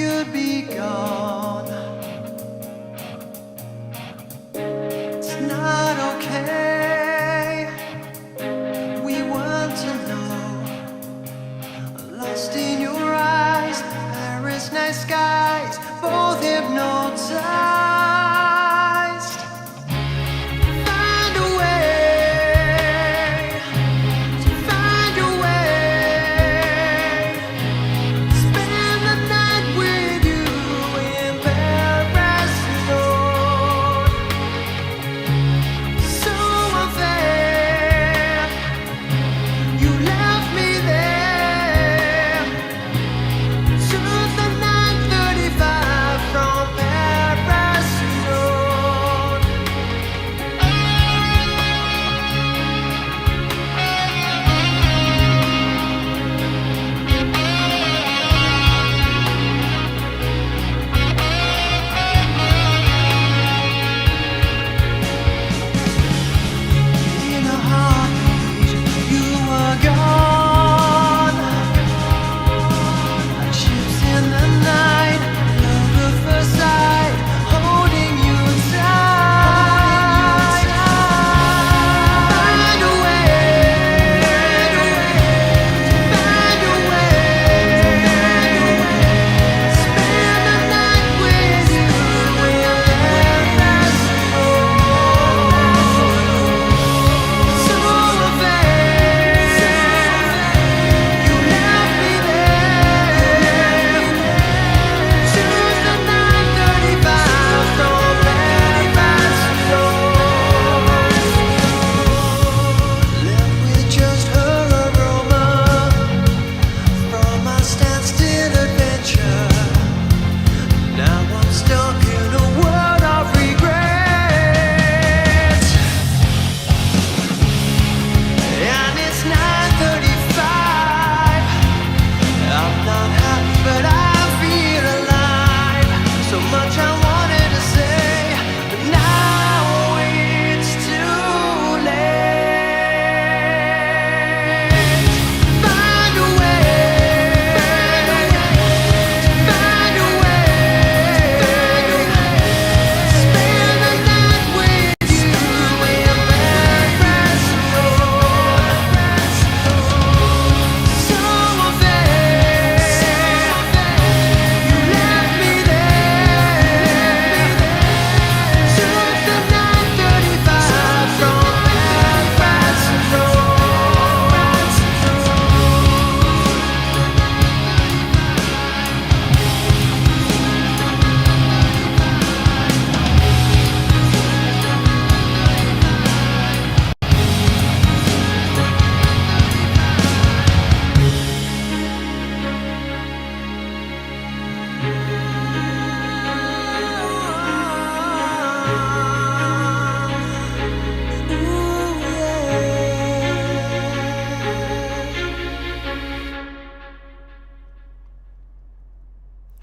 you'd be gone. It's not okay. We weren't alone. Lost in your eyes, Paris night skies, both hypnotized.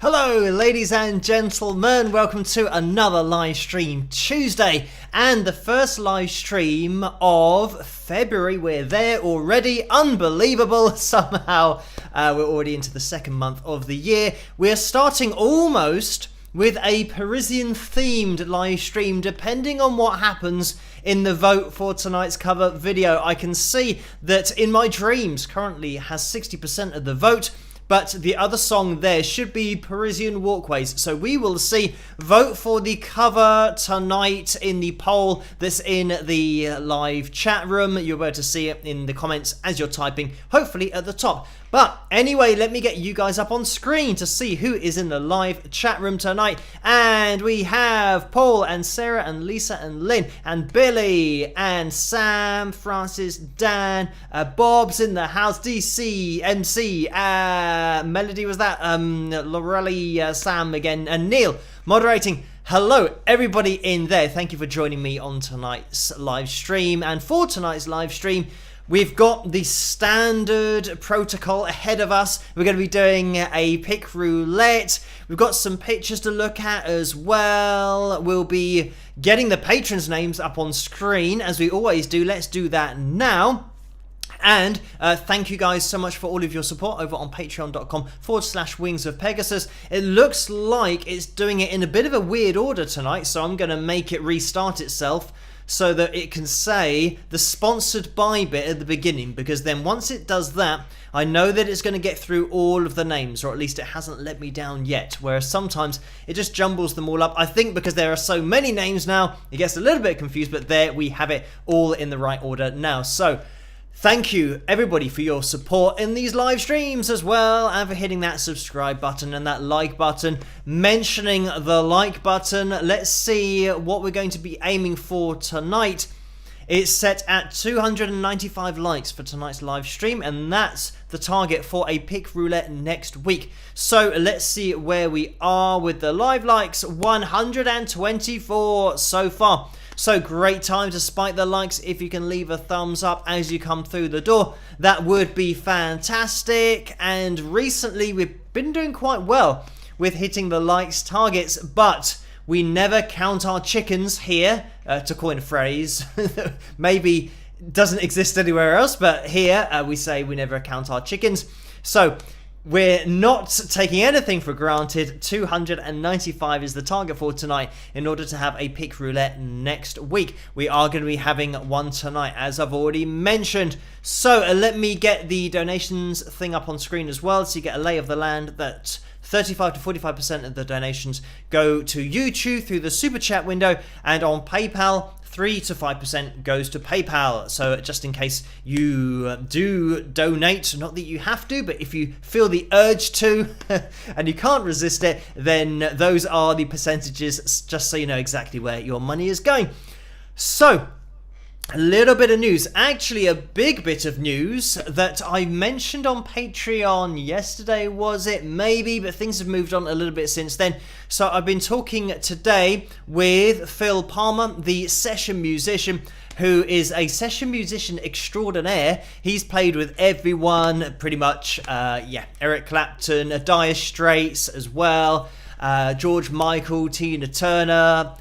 Hello ladies and gentlemen, welcome to another live stream Tuesday and the first live stream of February. We're there already, unbelievable. Somehow we're already into the second month of the year. We're starting almost with a Parisian themed live stream depending on what happens in the vote for tonight's cover video. I can see that In My Dreams currently has 60% of the vote, but the other song there should be Parisian Walkways. So we will see. Vote for the cover tonight in the poll that's in the live chat room. You'll be able to see it in the comments as you're typing, hopefully at the top. But anyway, let me get you guys up on screen to see who is in the live chat room tonight. And we have Paul and Sarah and Lisa and Lynn and Billy and Sam, Francis, Dan, Bob's in the house, DC, MC, Melody was that, Lorelli, Sam again, and Neil moderating. Hello everybody in there. Thank you for joining me on tonight's live stream. And for tonight's live stream, we've got the standard protocol ahead of us. We're going to be doing a pick roulette. We've got some pictures to look at as well. We'll be getting the patrons' names up on screen as we always do. Let's do that now. And thank you guys so much for all of your support over on patreon.com/Wings of Pegasus. It looks like it's doing it in a bit of a weird order tonight, so I'm going to make it restart itself so that it can say the sponsored by bit at the beginning, because then once it does that, I know that it's going to get through all of the names, or at least it hasn't let me down yet, whereas sometimes it just jumbles them all up. I think because there are so many names now, it gets a little bit confused, but there we have it all in the right order now. So thank you everybody for your support in these live streams as well, and for hitting that subscribe button and that like button. Mentioning the like button, let's see what we're going to be aiming for tonight. It's set at 295 likes for tonight's live stream, and that's the target for a pick roulette next week. So let's see where we are with the live likes. 124 so far. So great time to spike the likes. If you can leave a thumbs up as you come through the door, that would be fantastic. And recently we've been doing quite well with hitting the likes targets, but we never count our chickens here, to coin a phrase. Maybe doesn't exist anywhere else, but here we say we never count our chickens. So we're not taking anything for granted. 295 is the target for tonight in order to have a pick roulette next week. We are going to be having one tonight, as I've already mentioned. So let me get the donations thing up on screen as well, so you get a lay of the land that 35 to 45% of the donations go to YouTube through the super chat window, and on PayPal 3 to 5% goes to PayPal. So just in case you do donate, not that you have to, but if you feel the urge to and you can't resist it, then those are the percentages, just so you know exactly where your money is going. So a little bit of news, actually a big bit of news that I mentioned on Patreon yesterday, was it? Maybe, but things have moved on a little bit since then. So I've been talking today with Phil Palmer, the session musician, who is a session musician extraordinaire. He's played with everyone, pretty much, Eric Clapton, Dire Straits as well, George Michael, Tina Turner,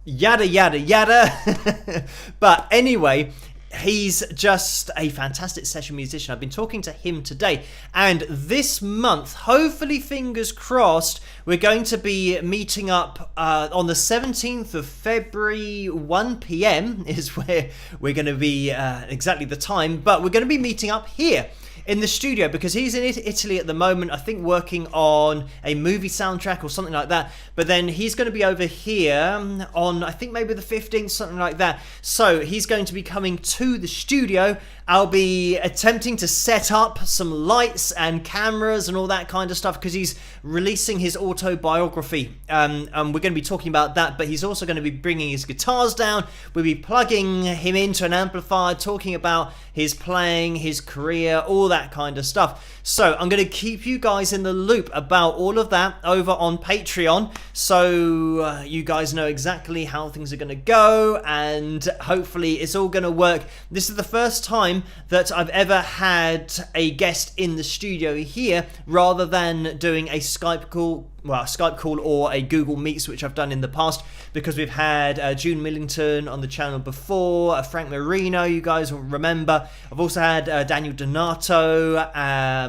yada yada yada. But anyway, he's just a fantastic session musician. I've been talking to him today, and this month, hopefully fingers crossed, we're going to be meeting up on the 17th of February. 1 p.m. is where we're going to be, exactly the time, but we're going to be meeting up here in the studio, because he's in Italy at the moment, I think working on a movie soundtrack or something like that. But then he's going to be over here on, I think maybe the 15th, something like that. So he's going to be coming to the studio. I'll be attempting to set up some lights and cameras and all that kind of stuff, because he's releasing his autobiography. And we're going to be talking about that, but he's also going to be bringing his guitars down. We'll be plugging him into an amplifier, talking about his playing, his career, all that kind of stuff. So I'm going to keep you guys in the loop about all of that over on Patreon, so you guys know exactly how things are going to go, and hopefully it's all going to work. This is the first time that I've ever had a guest in the studio here, rather than doing a Skype call or a Google Meets, which I've done in the past, because we've had June Millington on the channel before, Frank Marino, you guys will remember. I've also had Daniel Donato,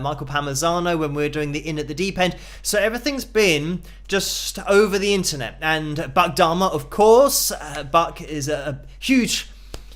Michael Parmesan when we were doing the In at the Deep End. So everything's been just over the internet. And Buck Dharma, of course. Buck is a huge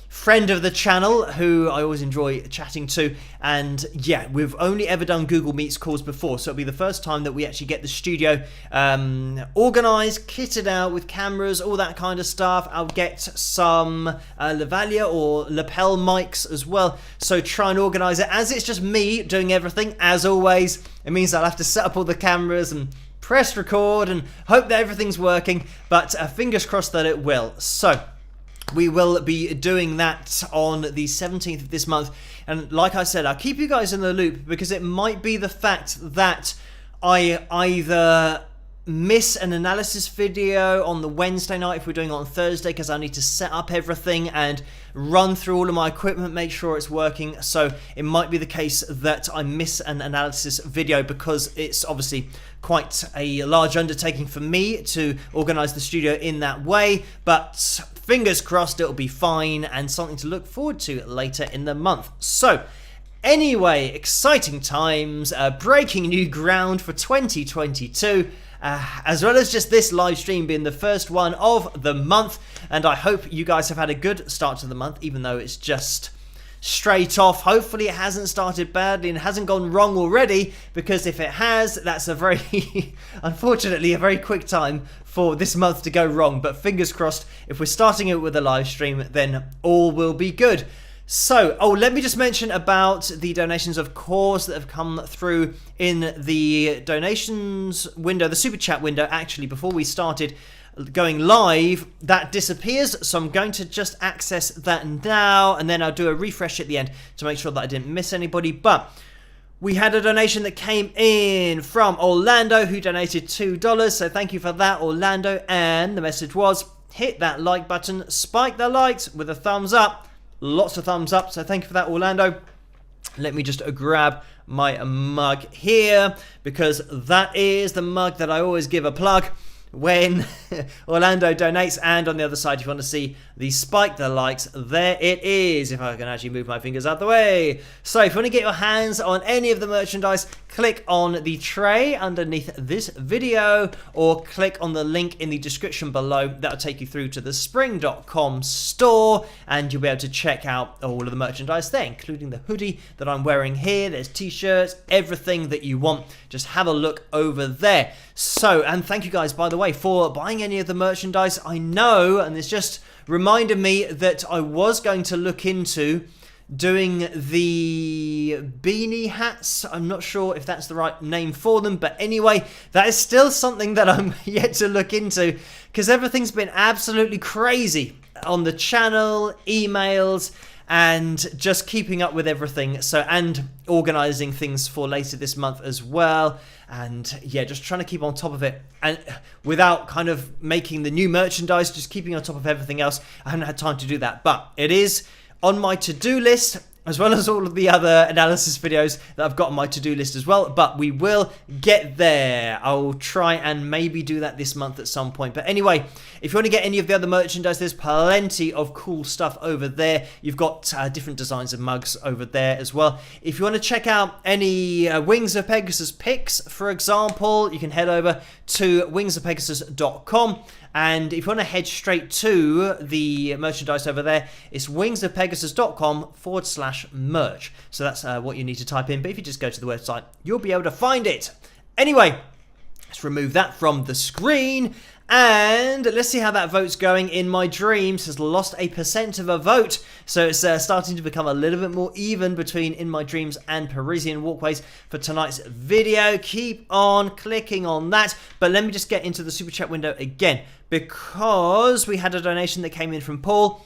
friend of the channel who I always enjoy chatting to, and yeah, we've only ever done Google Meets calls before, so it'll be the first time that we actually get the studio organised, kitted out with cameras, all that kind of stuff. I'll get some lavalier or lapel mics as well, so try and organise it. As it's just me doing everything, as always, it means I'll have to set up all the cameras and press record and hope that everything's working, but fingers crossed that it will. So we will be doing that on the 17th of this month. And like I said, I'll keep you guys in the loop, because it might be the fact that I either miss an analysis video on the Wednesday night if we're doing it on Thursday, because I need to set up everything and run through all of my equipment, make sure it's working. So it might be the case that I miss an analysis video, because it's obviously quite a large undertaking for me to organise the studio in that way. But fingers crossed it'll be fine, and something to look forward to later in the month. So Anyway, exciting times, breaking new ground for 2022. As well as just this live stream being the first one of the month, and I hope you guys have had a good start to the month, even though it's just straight off. Hopefully it hasn't started badly and hasn't gone wrong already, because if it has, that's a very unfortunately a very quick time for this month to go wrong. But fingers crossed, if we're starting it with a live stream, then all will be good. So, let me just mention about the donations, of course, that have come through in the donations window, the super chat window. Actually, before we started going live, that disappears, so I'm going to just access that now, and then I'll do a refresh at the end to make sure that I didn't miss anybody. But we had a donation that came in from Orlando, who donated $2, so thank you for that, Orlando. And the message was, hit that like button, spike the likes with a thumbs up. Lots of thumbs up, so thank you for that, Orlando. Let me just grab my mug here, because that is the mug that I always give a plug when Orlando donates. And on the other side, if you want to see the spike the likes, there it is, if I can actually move my fingers out the way. So if you want to get your hands on any of the merchandise, click on the tray underneath this video, or click on the link in the description below. That'll take you through to the spring.com store, and you'll be able to check out all of the merchandise there, including the hoodie that I'm wearing here. There's t-shirts, everything that you want. Just have a look over there. So, and thank you guys, by the way, for buying any of the merchandise. I know, and it's just reminded me that I was going to look into doing the beanie hats. I'm not sure if that's the right name for them, but anyway, that is still something that I'm yet to look into, because everything's been absolutely crazy on the channel, emails, and just keeping up with everything. So, and organizing things for later this month as well. And yeah, just trying to keep on top of it, and without kind of making the new merchandise, just keeping on top of everything else. I haven't had time to do that, but it is on my to-do list, as well as all of the other analysis videos that I've got on my to-do list as well. But we will get there. I'll try and maybe do that this month at some point. But anyway, if you want to get any of the other merchandise, there's plenty of cool stuff over there. You've got different designs of mugs over there as well. If you want to check out any Wings of Pegasus pics, for example, you can head over to wingsofpegasus.com. And if you want to head straight to the merchandise over there, it's wingsofpegasus.com/merch. So that's what you need to type in. But if you just go to the website, you'll be able to find it. Anyway, let's remove that from the screen. And let's see how that vote's going. In My Dreams has lost 1% of a vote. So it's starting to become a little bit more even between In My Dreams and Parisian Walkways for tonight's video. Keep on clicking on that. But let me just get into the super chat window again, because we had a donation that came in from Paul,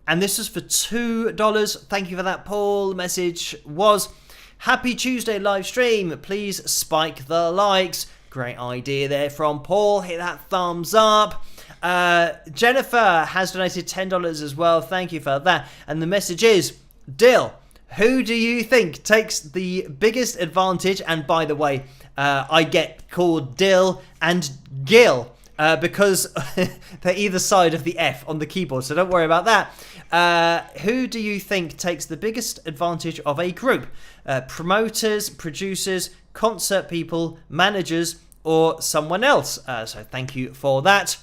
and this was for $2. Thank you for that, Paul. The message was, happy Tuesday live stream. Please spike the likes. Great idea there from Paul. Hit that thumbs up. Jennifer has donated $10 as well. Thank you for that. And the message is, Dill, who do you think takes the biggest advantage? And by the way, I get called Dill and Gil because they're either side of the F on the keyboard, so don't worry about that. Who do you think takes the biggest advantage of a group? Promoters, producers, concert people, managers, or someone else? So thank you for that.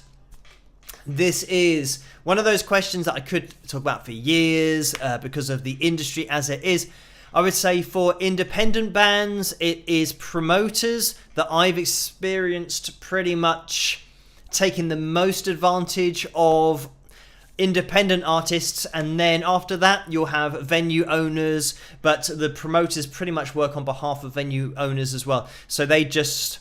This is one of those questions that I could talk about for years because of the industry as it is. I would say for independent bands, it is promoters that I've experienced pretty much taking the most advantage of independent artists, and then after that you'll have venue owners, but the promoters pretty much work on behalf of venue owners as well, so they just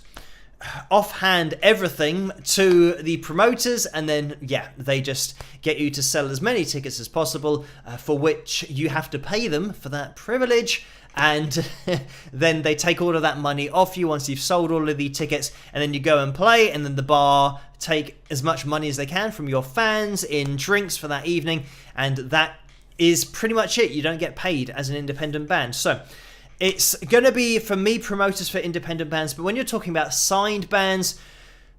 offhand everything to the promoters, and then yeah, they just get you to sell as many tickets as possible, for which you have to pay them for that privilege, and then they take all of that money off you once you've sold all of the tickets, and then you go and play, and then the bar take as much money as they can from your fans in drinks for that evening, and that is pretty much it. You don't get paid as an independent band. So it's going to be, for me, promoters for independent bands. But when you're talking about signed bands,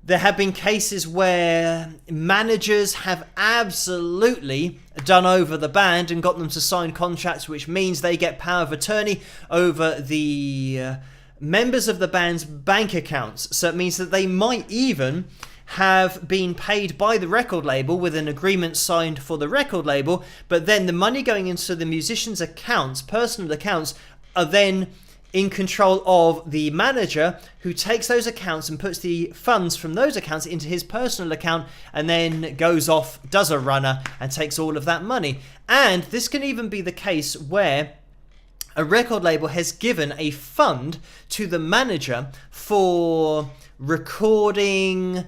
There have been cases where managers have absolutely done over the band and got them to sign contracts, which means they get power of attorney over the members of the band's bank accounts. So it means that they might even have been paid by the record label with an agreement signed for the record label, but then the money going into the musicians' accounts, personal accounts, are then in control of the manager, who takes those accounts and puts the funds from those accounts into his personal account and then goes off, does a runner, and takes all of that money. And this can even be the case where a record label has given a fund to the manager for recording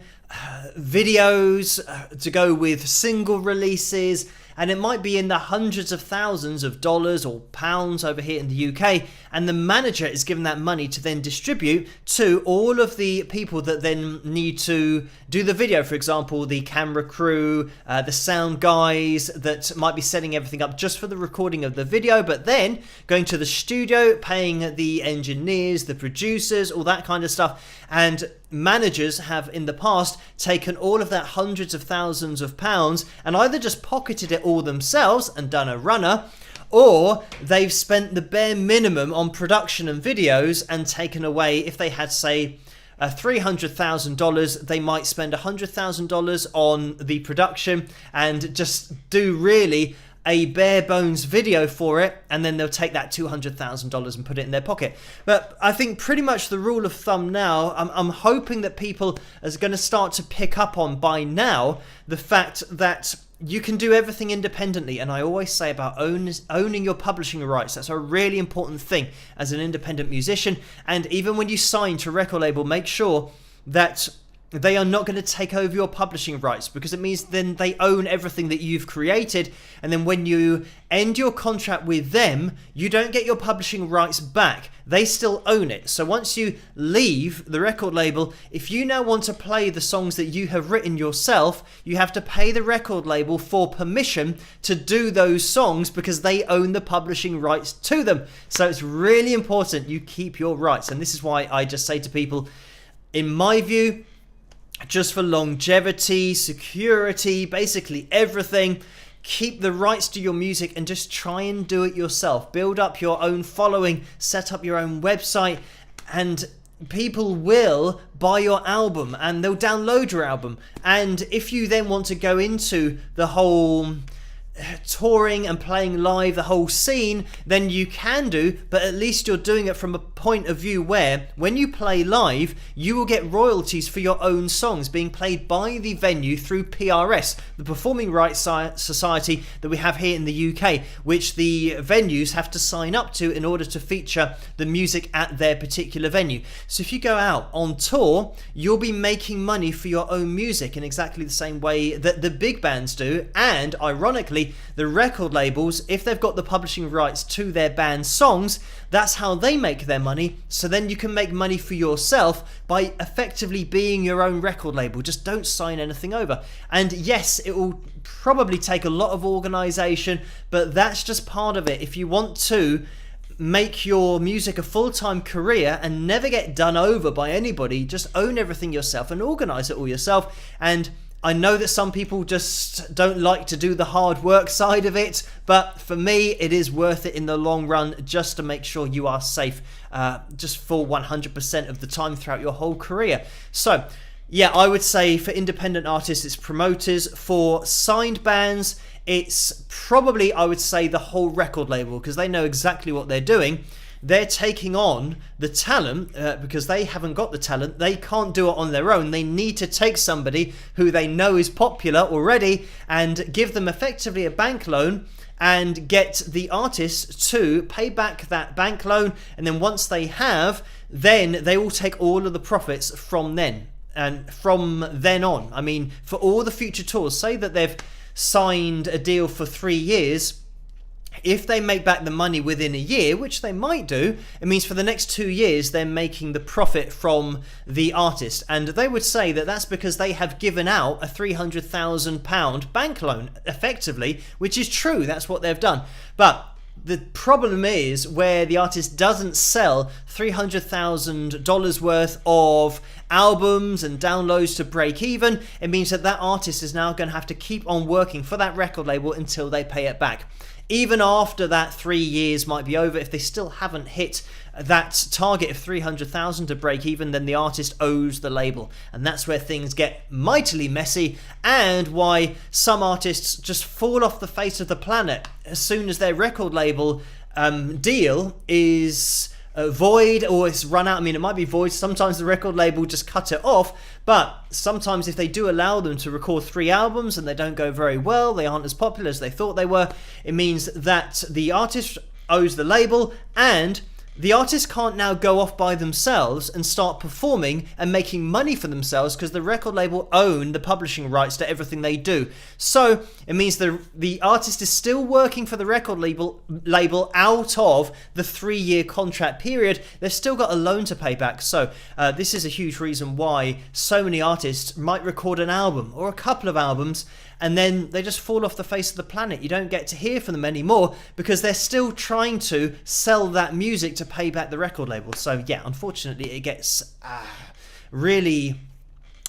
videos to go with single releases, and it might be in the hundreds of thousands of dollars or pounds over here in the UK, and the manager is given that money to then distribute to all of the people that then need to do the video. For example, the camera crew, the sound guys that might be setting everything up just for the recording of the video, but then going to the studio, paying the engineers, the producers, all that kind of stuff. And managers have in the past taken all of that hundreds of thousands of pounds and either just pocketed it all themselves and done a runner, or they've spent the bare minimum on production and videos and taken away, if they had, say, $300,000, they might spend $100,000 on the production and just do really a bare bones video for it, and then they'll take that $200,000 and put it in their pocket. But I think pretty much the rule of thumb now, I'm hoping that people are going to start to pick up on by now the fact that you can do everything independently. And I always say about owning your publishing rights. That's a really important thing as an independent musician. And even when you sign to a record label, make sure that they are not going to take over your publishing rights, because it means then they own everything that you've created. And then when you end your contract with them, you don't get your publishing rights back. They still own it. So once you leave the record label, if you now want to play the songs that you have written yourself, you have to pay the record label for permission to do those songs, because they own the publishing rights to them. So it's really important you keep your rights. And this is why I just say to people, in my view, just for longevity, security, basically everything, keep the rights to your music and just try and do it yourself. Build up your own following, set up your own website, and people will buy your album and they'll download your album. And if you then want to go into the whole touring and playing live, the whole scene, then you can do, but at least you're doing it from a point of view where when you play live, you will get royalties for your own songs being played by the venue through PRS, the Performing Rights Society that we have here in the UK, which the venues have to sign up to in order to feature the music at their particular venue. So if you go out on tour, you'll be making money for your own music in exactly the same way that the big bands do. And ironically, the record labels, if they've got the publishing rights to their band's songs, that's how they make their money. So then you can make money for yourself by effectively being your own record label. Just don't sign anything over. And yes, it will probably take a lot of organization, but that's just part of it. If you want to make your music a full-time career and never get done over by anybody, just own everything yourself and organize it all yourself. And I know that some people just don't like to do the hard work side of it, but for me, it is worth it in the long run, just to make sure you are safe, just for 100% of the time throughout your whole career. So yeah, I would say for independent artists, it's promoters. For signed bands, it's probably, I would say, the whole record label, because they know exactly what they're doing. They're taking on the talent because they haven't got the talent. They can't do it on their own. They need to take somebody who they know is popular already and give them effectively a bank loan and get the artist to pay back that bank loan. And then once they have, then they will take all of the profits from then. And from then on, I mean, for all the future tours, say that they've signed a deal for 3 years. If they make back the money within a year, which they might do, it means for the next 2 years they're making the profit from the artist. And they would say that that's because they have given out a £300,000 bank loan, effectively, which is true. That's what they've done. But the problem is where the artist doesn't sell $300,000 worth of albums and downloads to break even, it means that that artist is now going to have to keep on working for that record label until they pay it back. Even after that 3 years might be over, if they still haven't hit that target of 300,000 to break even, then the artist owes the label. And that's where things get mightily messy, and why some artists just fall off the face of the planet as soon as their record label deal is void or it's run out. I mean, it might be void. Sometimes the record label just cut it off, but sometimes if they do allow them to record 3 albums and they don't go very well, they aren't as popular as they thought they were, it means that the artist owes the label, and the artists can't now go off by themselves and start performing and making money for themselves because the record label own the publishing rights to everything they do. So it means the artist is still working for the record label out of the 3-year contract period. They've still got a loan to pay back. So this is a huge reason why so many artists might record an album or a couple of albums and then they just fall off the face of the planet. You don't get to hear from them anymore because they're still trying to sell that music to pay back the record label. So yeah, unfortunately it gets really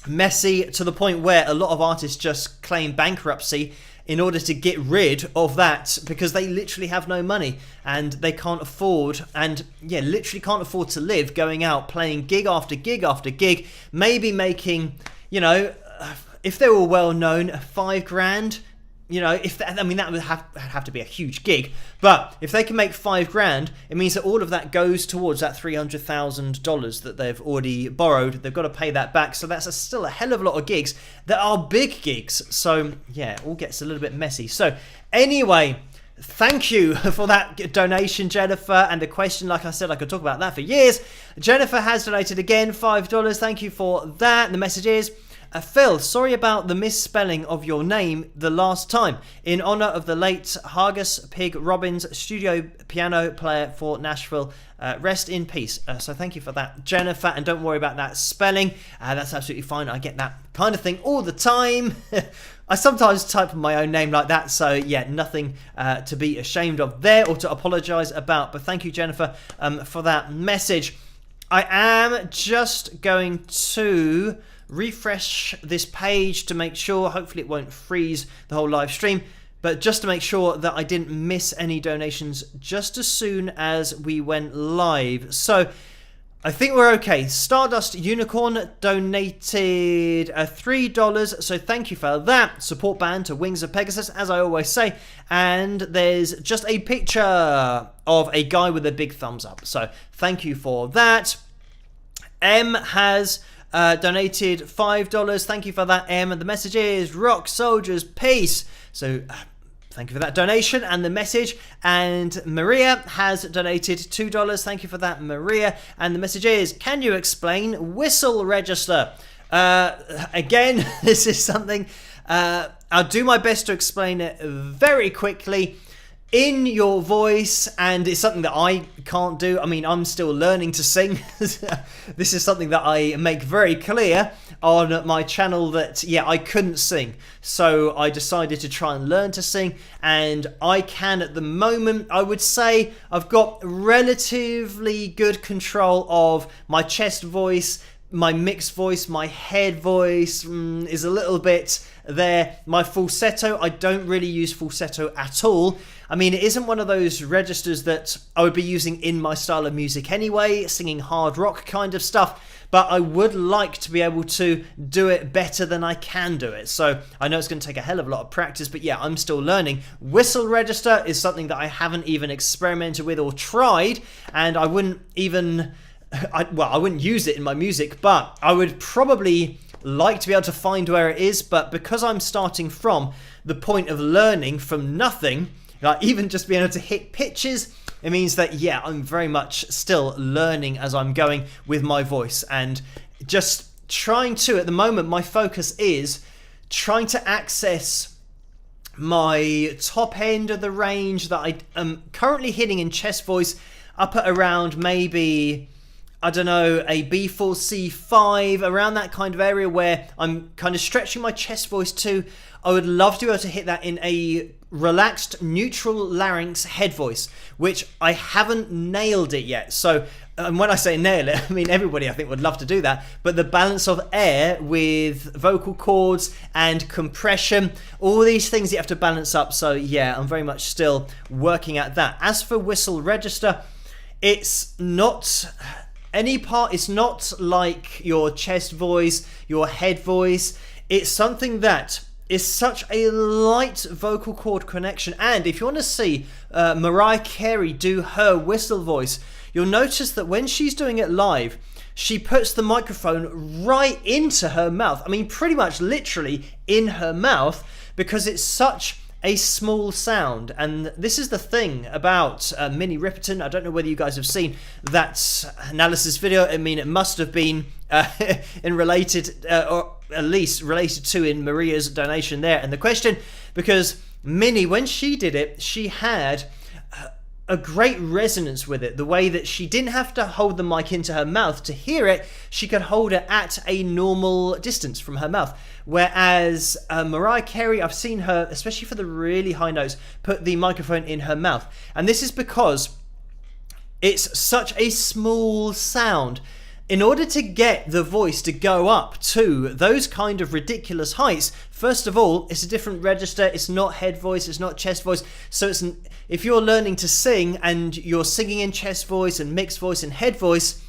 messy to the point where a lot of artists just claim bankruptcy in order to get rid of that because they literally have no money and they can't afford, and yeah, literally can't afford to live going out playing gig after gig after gig, maybe making, you know, if they were well known, $5,000, you know, that would have to be a huge gig. But if they can make $5,000, it means that all of that goes towards that $300,000 that they've already borrowed. They've got to pay that back. So that's still a hell of a lot of gigs that are big gigs. So yeah, it all gets a little bit messy. So anyway, thank you for that donation, Jennifer, and the question. Like I said, I could talk about that for years. Jennifer has donated again $5. Thank you for that. The message is, Phil, sorry about the misspelling of your name the last time. In honour of the late Hargus Pig Robbins, studio piano player for Nashville. Rest in peace. So thank you for that, Jennifer, and don't worry about that spelling. That's absolutely fine. I get that kind of thing all the time. I sometimes type my own name like that, so yeah, nothing to be ashamed of there or to apologise about. But thank you, Jennifer, for that message. I am just going to refresh this page to make sure, hopefully it won't freeze the whole live stream, but just to make sure that I didn't miss any donations just as soon as we went live. So I think we're okay. Stardust Unicorn donated $3, so thank you for that. Support band to Wings of Pegasus, as I always say. And there's just a picture of a guy with a big thumbs up, so thank you for that. M has donated $5. Thank you for that, M. And the message is rock soldiers, peace. So thank you for that donation and the message. And Maria has donated $2. Thank you for that, Maria. And the message is, can you explain whistle register? Again, this is something I'll do my best to explain it very quickly in your voice, and it's something that I can't do. I mean, I'm still learning to sing. This is something that I make very clear on my channel that, yeah, I couldn't sing. So I decided to try and learn to sing, and I can at the moment. I would say I've got relatively good control of my chest voice. My mixed voice, my head voice is a little bit there. My falsetto, I don't really use falsetto at all. I mean, it isn't one of those registers that I would be using in my style of music anyway, singing hard rock kind of stuff, but I would like to be able to do it better than I can do it. So I know it's going to take a hell of a lot of practice, but yeah, I'm still learning. Whistle register is something that I haven't even experimented with or tried, and I wouldn't even... I wouldn't use it in my music, but I would probably like to be able to find where it is. But because I'm starting from the point of learning from nothing, like even just being able to hit pitches, it means that, yeah, I'm very much still learning as I'm going with my voice, and just trying to, at the moment, my focus is trying to access my top end of the range that I am currently hitting in chest voice up at around maybe I don't know, a B4, C5, around that kind of area where I'm kind of stretching my chest voice too. I would love to be able to hit that in a relaxed, neutral larynx head voice, which I haven't nailed it yet. So, and when I say nail it, I mean everybody I think would love to do that, but the balance of air with vocal cords and compression, all these things you have to balance up. So yeah, I'm very much still working at that. As for whistle register, it's not it's not like your chest voice, your head voice. It's something that is such a light vocal cord connection. And if you want to see Mariah Carey do her whistle voice, you'll notice that when she's doing it live, she puts the microphone right into her mouth. I mean, pretty much literally in her mouth, because it's such a small sound. And this is the thing about Minnie Riperton. I don't know whether you guys have seen that analysis video. I mean, it must have been in related or at least related to in Maria's donation there. And the question, because Minnie, when she did it, she had a great resonance with it, the way that she didn't have to hold the mic into her mouth to hear it. She could hold it at a normal distance from her mouth. Whereas Mariah Carey, I've seen her, especially for the really high notes, put the microphone in her mouth. And this is because it's such a small sound. In order to get the voice to go up to those kind of ridiculous heights, first of all, it's a different register. It's not head voice, it's not chest voice. So if you're learning to sing and you're singing in chest voice and mixed voice and head voice,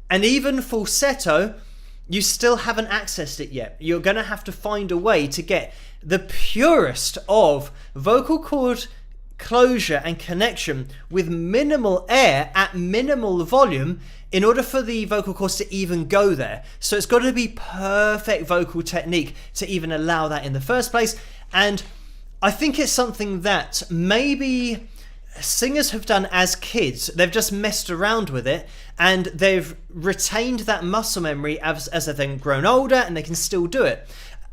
and even falsetto, you still haven't accessed it yet. You're going to have to find a way to get the purest of vocal cord closure and connection with minimal air at minimal volume in order for the vocal cords to even go there. So it's got to be perfect vocal technique to even allow that in the first place. And I think it's something that maybe singers have done as kids. They've just messed around with it and they've retained that muscle memory as they've then grown older, and they can still do it.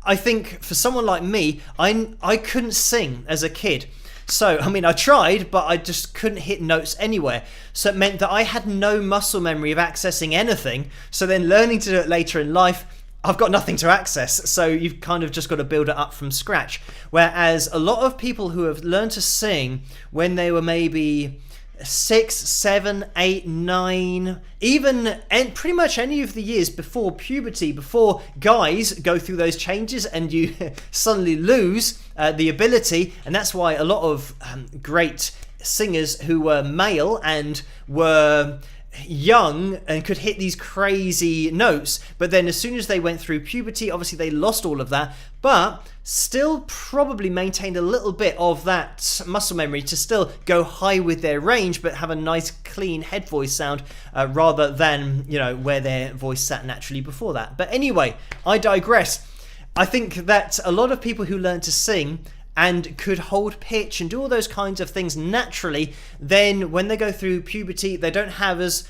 I think for someone like me, I couldn't sing as a kid. So, I mean, I tried, but I just couldn't hit notes anywhere. So it meant that I had no muscle memory of accessing anything. So then learning to do it later in life, I've got nothing to access. So you've kind of just got to build it up from scratch. Whereas a lot of people who have learned to sing when they were maybe 6, 7, 8, 9, even and pretty much any of the years before puberty, before guys go through those changes and you suddenly lose the ability. And that's why a lot of great singers who were male and were young and could hit these crazy notes, but then as soon as they went through puberty, obviously they lost all of that, but still probably maintained a little bit of that muscle memory to still go high with their range, but have a nice clean head voice sound rather than, you know, where their voice sat naturally before that. But anyway, I digress. I think that a lot of people who learn to sing and could hold pitch and do all those kinds of things naturally, then when they go through puberty, they don't have as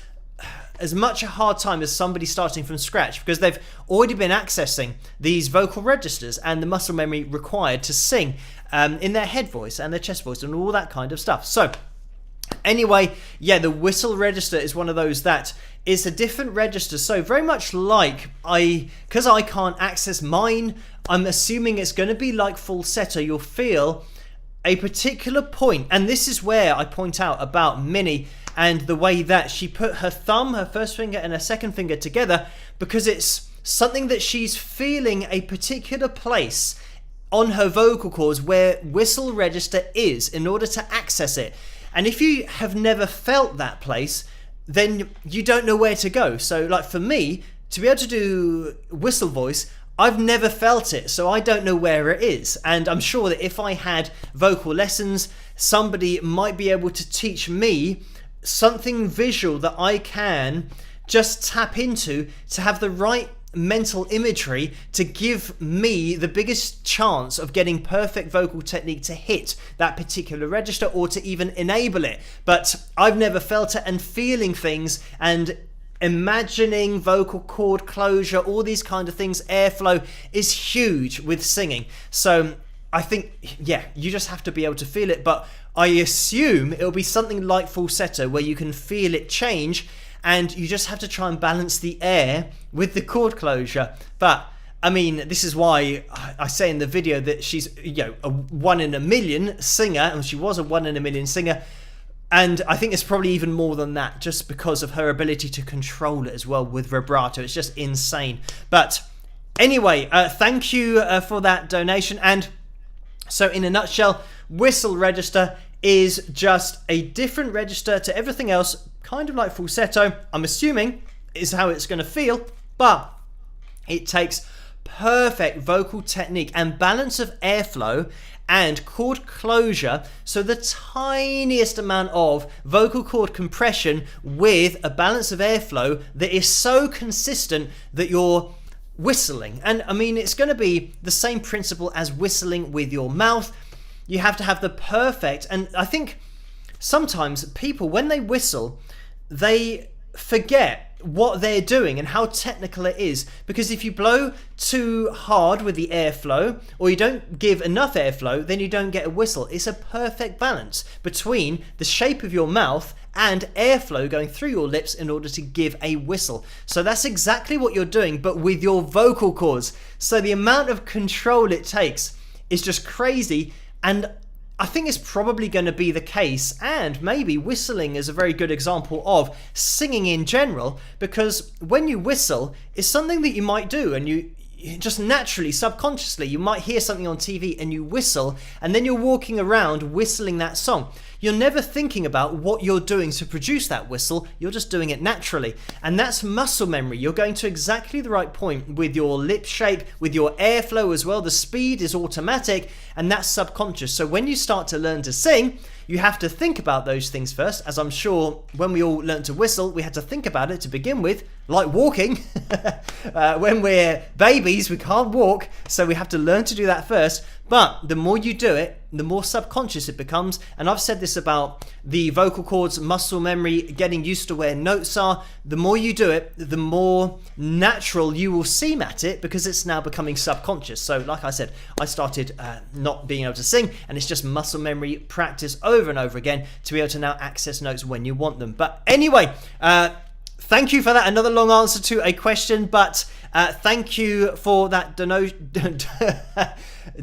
much a hard time as somebody starting from scratch, because they've already been accessing these vocal registers and the muscle memory required to sing in their head voice and their chest voice and all that kind of stuff. So anyway, yeah, the whistle register is one of those that is a different register. So very much like because I can't access mine, I'm assuming it's going to be like falsetto. You'll feel a particular point, and this is where I point out about Minnie and the way that she put her thumb, her first finger and her second finger together, because it's something that she's feeling a particular place on her vocal cords where whistle register is in order to access it. And if you have never felt that place, then you don't know where to go. So like for me, to be able to do whistle voice, I've never felt it, so I don't know where it is. And I'm sure that if I had vocal lessons, somebody might be able to teach me something visual that I can just tap into to have the right mental imagery to give me the biggest chance of getting perfect vocal technique to hit that particular register or to even enable it. But I've never felt it, and feeling things and imagining vocal cord closure, all these kind of things, airflow is huge with singing. So I think, yeah, you just have to be able to feel it, but I assume it'll be something like falsetto where you can feel it change. and you just have to try and balance the air with the chord closure. But I mean, this is why I say in the video that she's, a 1 in a million singer, and she was a 1 in a million singer. And I think it's probably even more than that, just because of her ability to control it as well with vibrato. It's just insane. But anyway, thank you for that donation. And so in a nutshell, whistle register is just a different register to everything else, kind of like falsetto, I'm assuming is how it's going to feel, but it takes perfect vocal technique and balance of airflow and chord closure, so the tiniest amount of vocal cord compression with a balance of airflow that is so consistent that you're whistling. And I mean, it's going to be the same principle as whistling with your mouth. You have to have the perfect, and I think sometimes people, when they whistle, they forget what they're doing and how technical it is, because if you blow too hard with the airflow or you don't give enough airflow, then you don't get a whistle. It's a perfect balance between the shape of your mouth and airflow going through your lips in order to give a whistle. So that's exactly what you're doing, but with your vocal cords. So the amount of control it takes is just crazy, and I think it's probably going to be the case, and maybe whistling is a very good example of singing in general, because when you whistle, it's something that you might do, and you just naturally, subconsciously, you might hear something on TV and you whistle, and then you're walking around whistling that song. You're never thinking about what you're doing to produce that whistle, you're just doing it naturally. And that's muscle memory. You're going to exactly the right point with your lip shape, with your airflow as well. The speed is automatic, and that's subconscious. So when you start to learn to sing, you have to think about those things first, as I'm sure when we all learned to whistle, we had to think about it to begin with, like walking. When we're babies, we can't walk, so we have to learn to do that first. But the more you do it, the more subconscious it becomes. And I've said this about the vocal cords, muscle memory, getting used to where notes are. The more you do it, the more natural you will seem at it, because it's now becoming subconscious. So like I said, I started not being able to sing, and it's just muscle memory practice over and over again to be able to now access notes when you want them. But anyway, thank you for that. Another long answer to a question, but thank you for that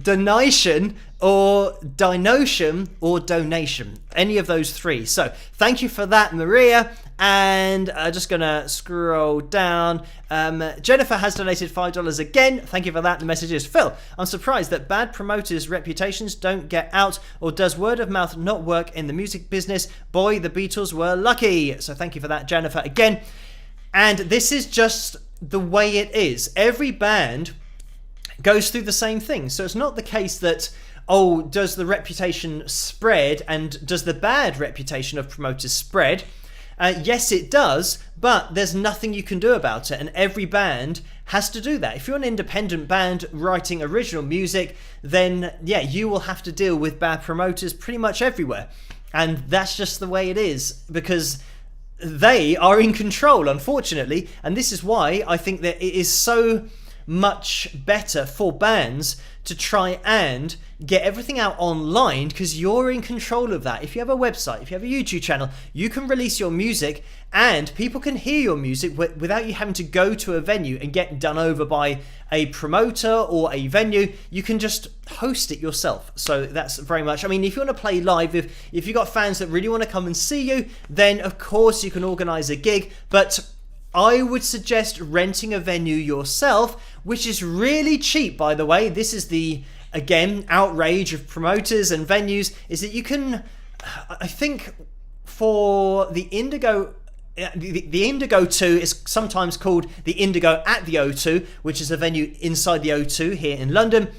donation or donation, any of those three. So thank you for that, Maria. And just gonna scroll down. Jennifer has donated $5 again. Thank you for that. The message is, Phil, I'm surprised that bad promoters' reputations don't get out, or does word of mouth not work in the music business? Boy, the Beatles were lucky. So thank you for that, Jennifer, again. And this is just the way it is. Every band goes through the same thing. So it's not the case that, oh, does the reputation spread, and does the bad reputation of promoters spread? Yes, it does, but there's nothing you can do about it, and every band has to do that. If you're an independent band writing original music, then yeah, you will have to deal with bad promoters pretty much everywhere. And that's just the way it is, because they are in control, unfortunately. And this is why I think that it is so much better for bands to try and get everything out online, because you're in control of that. If you have a website, if you have a YouTube channel, you can release your music and people can hear your music without you having to go to a venue and get done over by a promoter or a venue. You can just host it yourself. So that's very much, I mean, if you want to play live, if you've got fans that really want to come and see you, then of course you can organize a gig. But I would suggest renting a venue yourself, which is really cheap, by the way. This is the, again, outrage of promoters and venues, is that you can, I think for the Indigo, the Indigo 2 is sometimes called the Indigo at the O2, which is a venue inside the O2 here in London.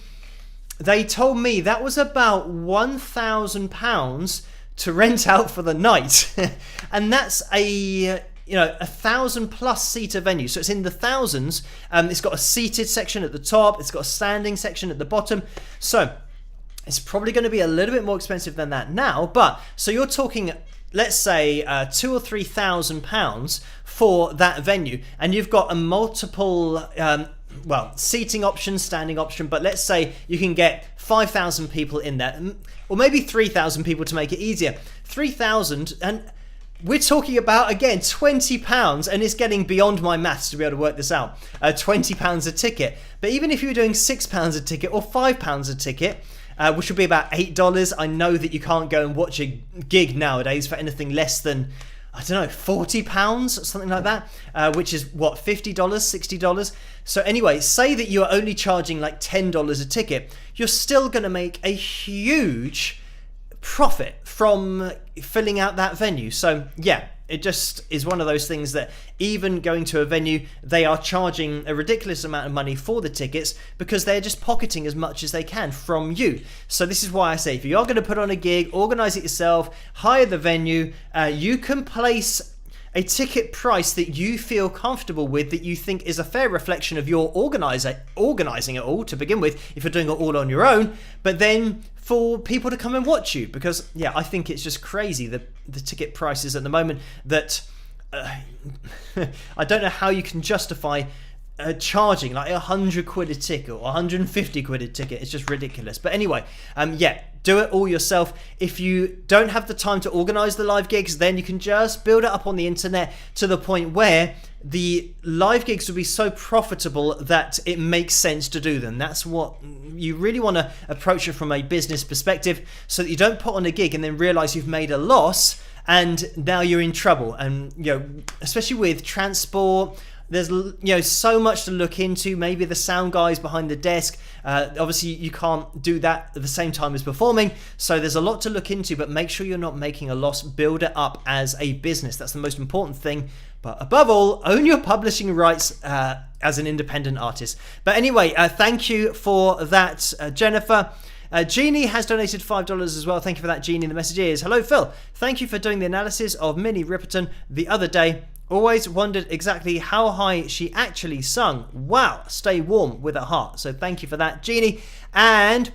They told me that was about £1,000 to rent out for the night. And that's a 1,000+ seater venue, so it's in the thousands. It's got a seated section at the top, it's got a standing section at the bottom, so it's probably going to be a little bit more expensive than that now. But so you're talking, let's say £2,000 or £3,000 for that venue, and you've got a multiple seating option, standing option, but let's say you can get 5,000 people in there, or maybe 3,000 people to make it easier. 3,000, and we're talking about, again, £20, and it's getting beyond my maths to be able to work this out. £20 a ticket. But even if you were doing £6 a ticket or £5 a ticket, which would be about $8, I know that you can't go and watch a gig nowadays for anything less than, I don't know, £40, something like that, which is what, $50, $60? So anyway, say that you're only charging like $10 a ticket, you're still going to make a huge profit from filling out that venue. So yeah, it just is one of those things that even going to a venue, they are charging a ridiculous amount of money for the tickets because they're just pocketing as much as they can from you. So this is why I say, if you are going to put on a gig, organize it yourself, hire the venue, you can place a ticket price that you feel comfortable with, that you think is a fair reflection of your organizing it all to begin with, if you're doing it all on your own, but then for people to come and watch you. Because yeah, I think it's just crazy, the ticket prices at the moment, that I don't know how you can justify charging like £100 a ticket or £150 a ticket. It's just ridiculous. But anyway, yeah, do it all yourself. If you don't have the time to organize the live gigs, then you can just build it up on the internet to the point where the live gigs will be so profitable that it makes sense to do them. That's what you really want to approach it from a business perspective, so that you don't put on a gig and then realize you've made a loss and now you're in trouble. And especially with transport, there's so much to look into. Maybe the sound guys behind the desk, obviously you can't do that at the same time as performing, so there's a lot to look into. But make sure you're not making a loss. Build it up as a business. That's the most important thing. But above all, own your publishing rights as an independent artist. But anyway, thank you for that, Jennifer. Jeannie has donated $5 as well. Thank you for that, Jeannie. The message is, hello Phil, thank you for doing the analysis of Minnie Riperton the other day. Always wondered exactly how high she actually sung. Wow, stay warm with a heart. So thank you for that, Jeannie. And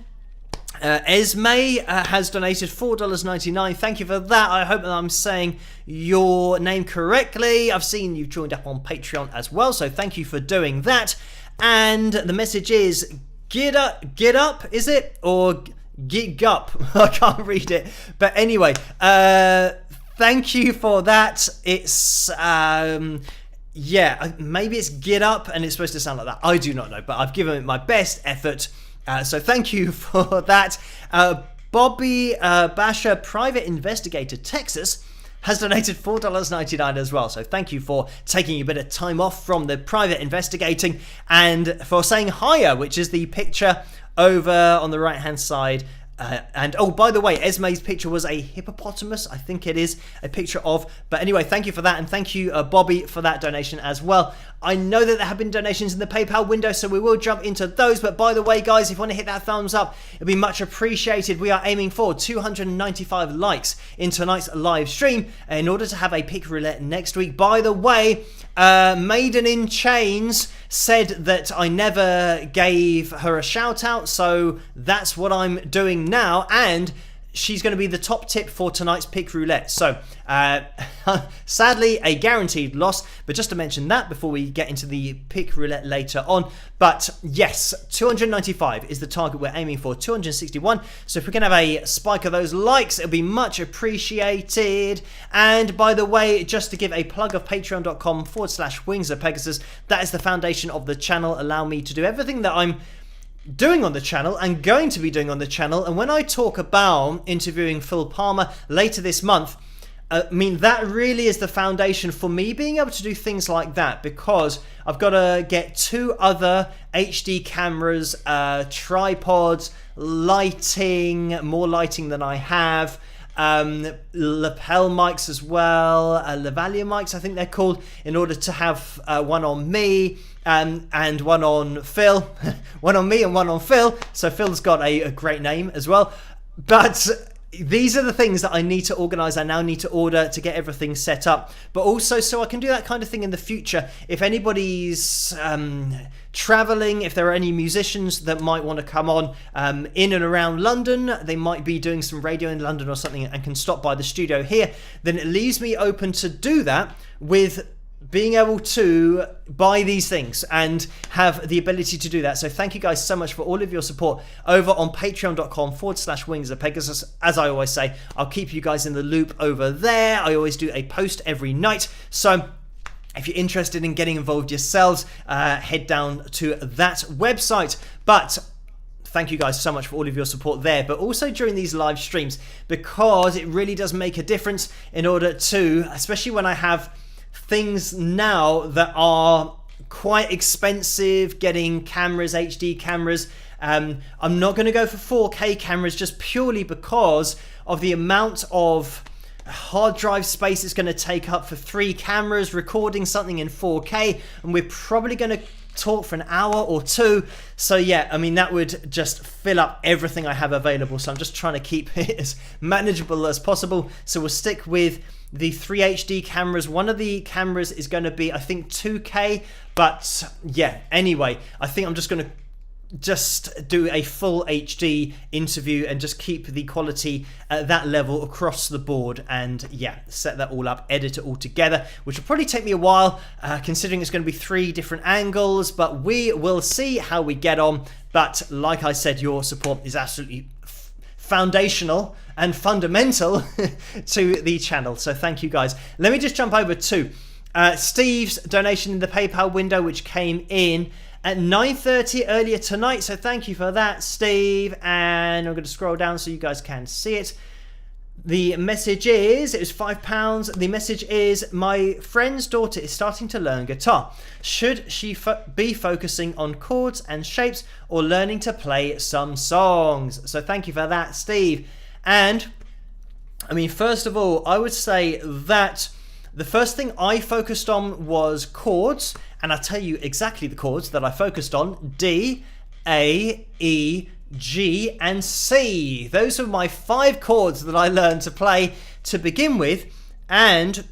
Esme has donated $4.99. Thank you for that. I hope that I'm saying your name correctly. I've seen you've joined up on Patreon as well, so thank you for doing that. And the message is, get up, is it? Or gig up? I can't read it. But anyway, thank you for that. It's maybe it's get up and it's supposed to sound like that. I do not know, but I've given it my best effort. So thank you for that. Bobby Basher, Private Investigator, Texas, has donated $4.99 as well. So thank you for taking a bit of time off from the private investigating and for saying higher, which is the picture over on the right hand side. And oh, by the way, Esme's picture was a hippopotamus, I think it is a picture of. But anyway, thank you for that, and thank you, Bobby, for that donation as well. I know that there have been donations in the PayPal window, so we will jump into those. But by the way, guys, if you want to hit that thumbs up, it'd be much appreciated. We are aiming for 295 likes in tonight's live stream in order to have a pick roulette next week. By the way, Maiden in Chains said that I never gave her a shout out, so that's what I'm doing now, and she's going to be the top tip for tonight's pick roulette. So sadly a guaranteed loss, but just to mention that before we get into the pick roulette later on. But yes, 295 is the target we're aiming for, 261. So if we can have a spike of those likes, it'll be much appreciated. And by the way, just to give a plug of patreon.com/Wings of Pegasus, that is the foundation of the channel. Allow me to do everything that I'm doing on the channel and going to be doing on the channel. And when I talk about interviewing Phil Palmer later this month, I mean, that really is the foundation for me being able to do things like that, because I've got to get 2 other HD cameras, tripods, lighting, more lighting than I have, lapel mics as well, lavalier mics I think they're called, in order to have one on me and one on Phil, one on me and one on Phil. So Phil's got a great name as well. But these are the things that I need to organize. I now need to order to get everything set up, but also so I can do that kind of thing in the future. If anybody's traveling, if there are any musicians that might want to come on in and around London, they might be doing some radio in London or something and can stop by the studio here, then it leaves me open to do that with being able to buy these things and have the ability to do that. So thank you guys so much for all of your support over on patreon.com/wings of Pegasus. As I always say, I'll keep you guys in the loop over there. I always do a post every night. So if you're interested in getting involved yourselves, head down to that website. But thank you guys so much for all of your support there, but also during these live streams, because it really does make a difference in order to, especially when I have things now that are quite expensive, getting cameras, HD cameras. I'm not going to go for 4K cameras just purely because of the amount of hard drive space it's going to take up for 3 cameras recording something in 4K, and we're probably going to talk for an hour or 2. So yeah, I mean, that would just fill up everything I have available. So I'm just trying to keep it as manageable as possible. So we'll stick with the 3 HD cameras. One of the cameras is going to be, I think, 2K, but yeah, anyway, I think I'm just going to do a full HD interview and just keep the quality at that level across the board, and yeah, set that all up, edit it all together, which will probably take me a while, considering it's going to be 3 different angles, but we will see how we get on. But like I said, your support is absolutely foundational and fundamental to the channel, so thank you guys. Let me just jump over to Steve's donation in the PayPal window, which came in at 9:30 earlier tonight, so thank you for that, Steve. And I'm going to scroll down so you guys can see it. The message is, it was £5. The message is, my friend's daughter is starting to learn guitar. Should she be focusing on chords and shapes or learning to play some songs? So thank you for that, Steve. And I mean, first of all, I would say that the first thing I focused on was chords, and I'll tell you exactly the chords that I focused on: D, A, E, G, and C. Those are my 5 chords that I learned to play to begin with. And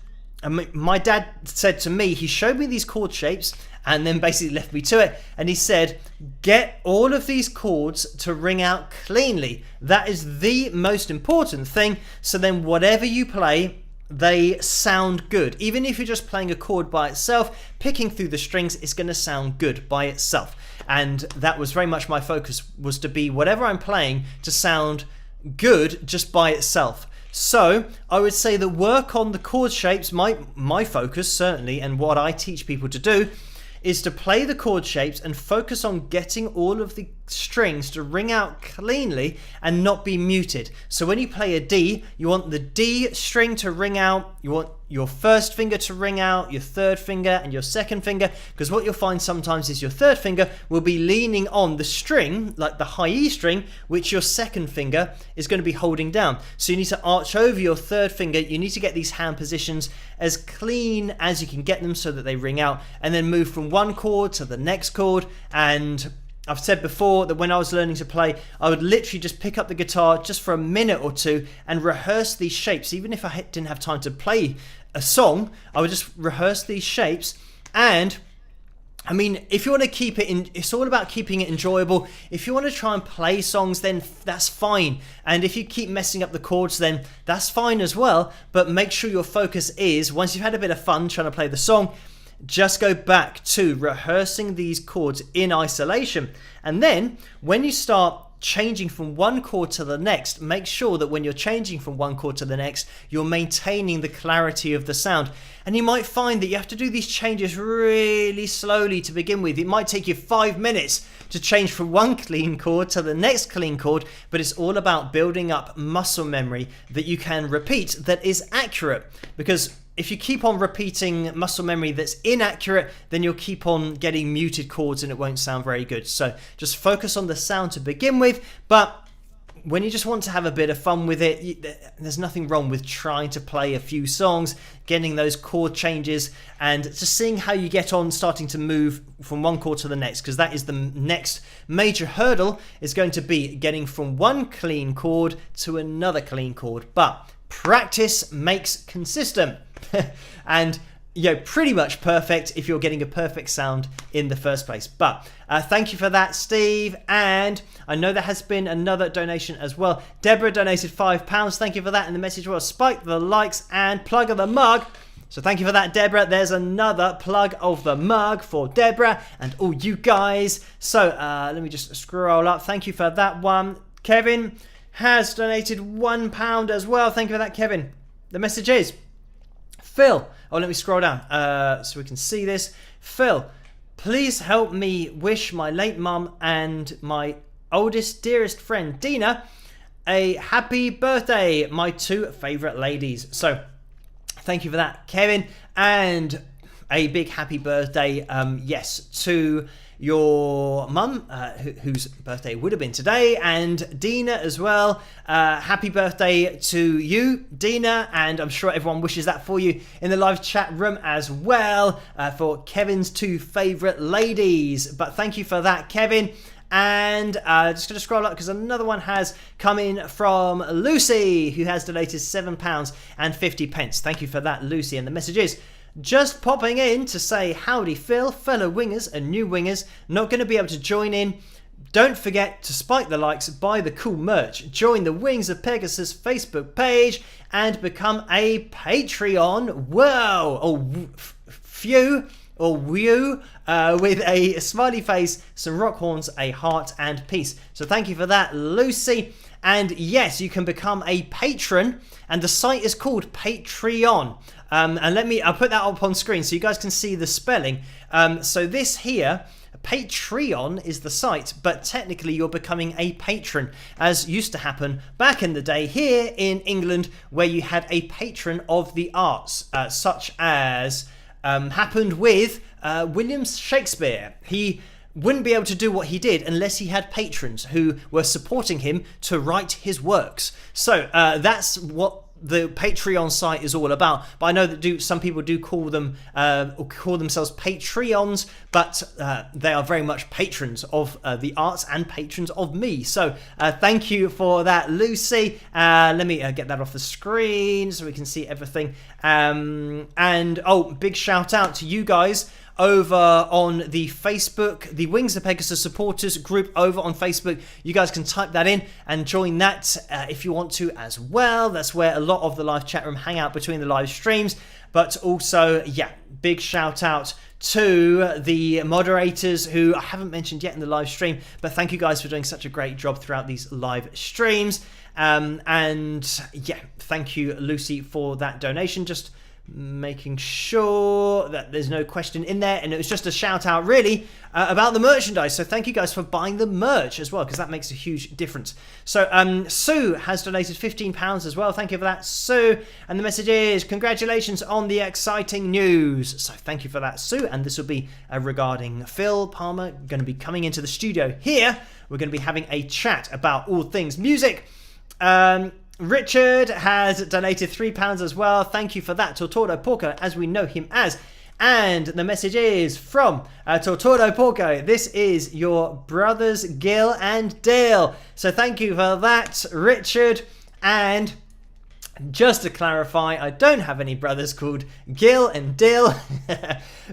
my dad said to me, he showed me these chord shapes and then basically left me to it, and he said, get all of these chords to ring out cleanly. That is the most important thing. So then whatever you play, they sound good. Even if you're just playing a chord by itself, picking through the strings, it's going to sound good by itself. And that was very much my focus, was to be whatever I'm playing to sound good just by itself. So I would say that work on the chord shapes, my focus certainly, and what I teach people to do, is to play the chord shapes and focus on getting all of the strings to ring out cleanly and not be muted. So when you play a D, you want the D string to ring out, you want your first finger to ring out, your third finger and your second finger, because what you'll find sometimes is your third finger will be leaning on the string, like the high E string, which your second finger is going to be holding down. So you need to arch over your third finger. You need to get these hand positions as clean as you can get them so that they ring out, and then move from one chord to the next chord. And I've said before that when I was learning to play, I would literally just pick up the guitar just for a minute or 2 and rehearse these shapes. Even if I didn't have time to play a song, I would just rehearse these shapes. And I mean, if you want to keep it in, it's all about keeping it enjoyable. If you want to try and play songs, then that's fine. And if you keep messing up the chords, then that's fine as well. But make sure your focus is, once you've had a bit of fun trying to play the song, just go back to rehearsing these chords in isolation. And then when you start changing from one chord to the next, make sure that when you're changing from one chord to the next, you're maintaining the clarity of the sound. And you might find that you have to do these changes really slowly to begin with. It might take you 5 minutes to change from one clean chord to the next clean chord, but it's all about building up muscle memory that you can repeat, that is accurate. Because if you keep on repeating muscle memory that's inaccurate, then you'll keep on getting muted chords and it won't sound very good. So just focus on the sound to begin with. But when you just want to have a bit of fun with it, there's nothing wrong with trying to play a few songs, getting those chord changes, and just seeing how you get on starting to move from one chord to the next, because that is the next major hurdle, is going to be getting from one clean chord to another clean chord. But practice makes consistent. And pretty much perfect if you're getting a perfect sound in the first place. But thank you for that, Steve. And I know there has been another donation as well. Deborah donated £5. Thank you for that. And the message was, spike the likes and plug of the mug. So thank you for that, Deborah. There's another plug of the mug for Deborah and all you guys. So let me just scroll up. Thank you for that one. Kevin has donated £1 as well. Thank you for that, Kevin. The message is, Phil. Oh, let me scroll down so we can see this. Phil, please help me wish my late mum and my oldest, dearest friend, Dina, a happy birthday, my two favourite ladies. So thank you for that, Kevin, and a big happy birthday, yes, to your mum, whose birthday would have been today, and Dina as well. Happy birthday to you, Dina, and I'm sure everyone wishes that for you in the live chat room as well, for Kevin's two favourite ladies. But thank you for that, Kevin. And just going to scroll up because another one has come in from Lucy, who has donated £7.50. Thank you for that, Lucy. And the message is, just popping in to say howdy, Phil, fellow wingers and new wingers. Not going to be able to join in. Don't forget to spike the likes, buy the cool merch, join the Wings of Pegasus Facebook page, and become a Patreon. Whoa! Oh, phew. Or whew, with a smiley face, some rock horns, a heart, and peace. So thank you for that, Lucy. And yes, you can become a patron, and the site is called Patreon. And I'll put that up on screen so you guys can see the spelling. So this here, Patreon is the site, but technically you're becoming a patron, as used to happen back in the day here in England, where you had a patron of the arts, such as happened with William Shakespeare. He wouldn't be able to do what he did unless he had patrons who were supporting him to write his works. So that's what the Patreon site is all about. But I know that some people do call them or call themselves Patreons, but they are very much patrons of the arts and patrons of me. So thank you for that, Lucy. Let me get that off the screen so we can see everything. And big shout out to you guys over on the Facebook, the Wings of Pegasus supporters group over on Facebook. You guys can type that in and join that if you want to as well. That's where a lot of the live chat room hang out between the live streams. But also, yeah, big shout out to the moderators who I haven't mentioned yet in the live stream. But thank you guys for doing such a great job throughout these live streams. And yeah, thank you, Lucy, for that donation. Just making sure that there's no question in there, and it was just a shout out really about the merchandise. So thank you guys for buying the merch as well, because that makes a huge difference. So Sue has donated £15 as well. Thank you for that, Sue. And the message is, congratulations on the exciting news. So thank you for that, Sue. And this will be regarding Phil Palmer going to be coming into the studio here. We're going to be having a chat about all things music. Richard has donated £3 as well. Thank you for that, Tortoro Porco, as we know him as. And the message is from Tortoro Porco. This is your brothers Gil and Dale. So thank you for that, Richard. And just to clarify, I don't have any brothers called Gil and Dil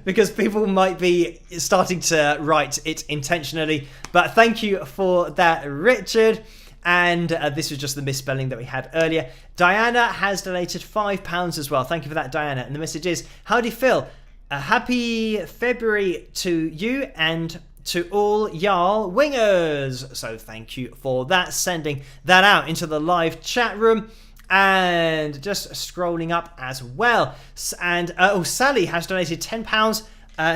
because people might be starting to write it intentionally. But thank you for that, Richard. And this was just the misspelling that we had earlier. Diana has donated £5 as well. Thank you for that, Diana. And the message is, howdy, Phil. A happy February to you and to all y'all wingers. So thank you for that. Sending that out into the live chat room. And just scrolling up as well. And Sally has donated £10,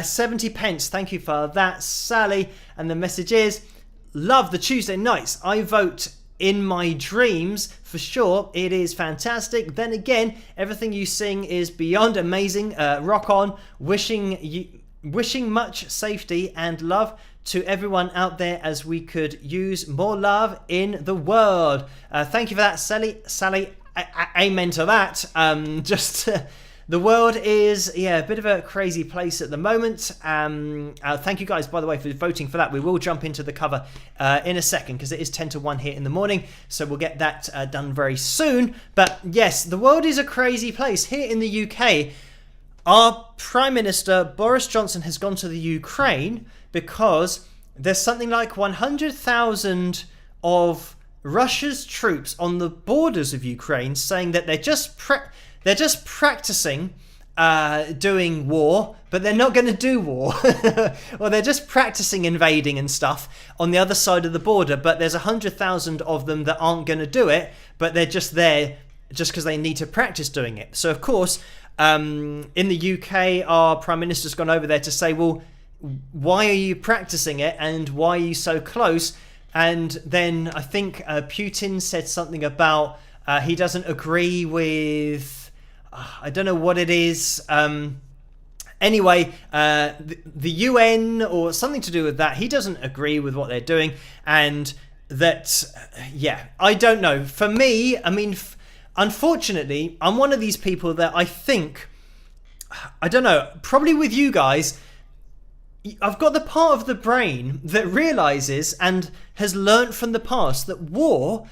70 pence. Thank you for that, Sally. And the message is, love the Tuesday nights. I vote in my dreams for sure. It is fantastic. Then again, everything you sing is beyond amazing. Rock on. Wishing much safety and love to everyone out there, as we could use more love in the world. Thank you for that, Sally. Amen to that. The world is, a bit of a crazy place at the moment. Thank you guys, by the way, for voting for that. We will jump into the cover in a second, because it is 10 to 1 here in the morning. So we'll get that done very soon. But yes, the world is a crazy place. Here in the UK, our Prime Minister, Boris Johnson, has gone to the Ukraine because there's something like 100,000 of Russia's troops on the borders of Ukraine, saying that they're just practicing doing war, but they're not going to do war. Or they're just practicing invading and stuff on the other side of the border, but there's 100,000 of them that aren't going to do it, but they're just there just because they need to practice doing it. So of course, in the UK, our Prime Minister's gone over there to say, well, why are you practicing it and why are you so close? And then I think Putin said something about he doesn't agree with, I don't know what it is. Anyway, the UN or something to do with that, he doesn't agree with what they're doing. And that, yeah, I don't know. For me, I mean, unfortunately, I'm one of these people that I think, I don't know, probably with you guys, I've got the part of the brain that realizes and has learnt from the past that war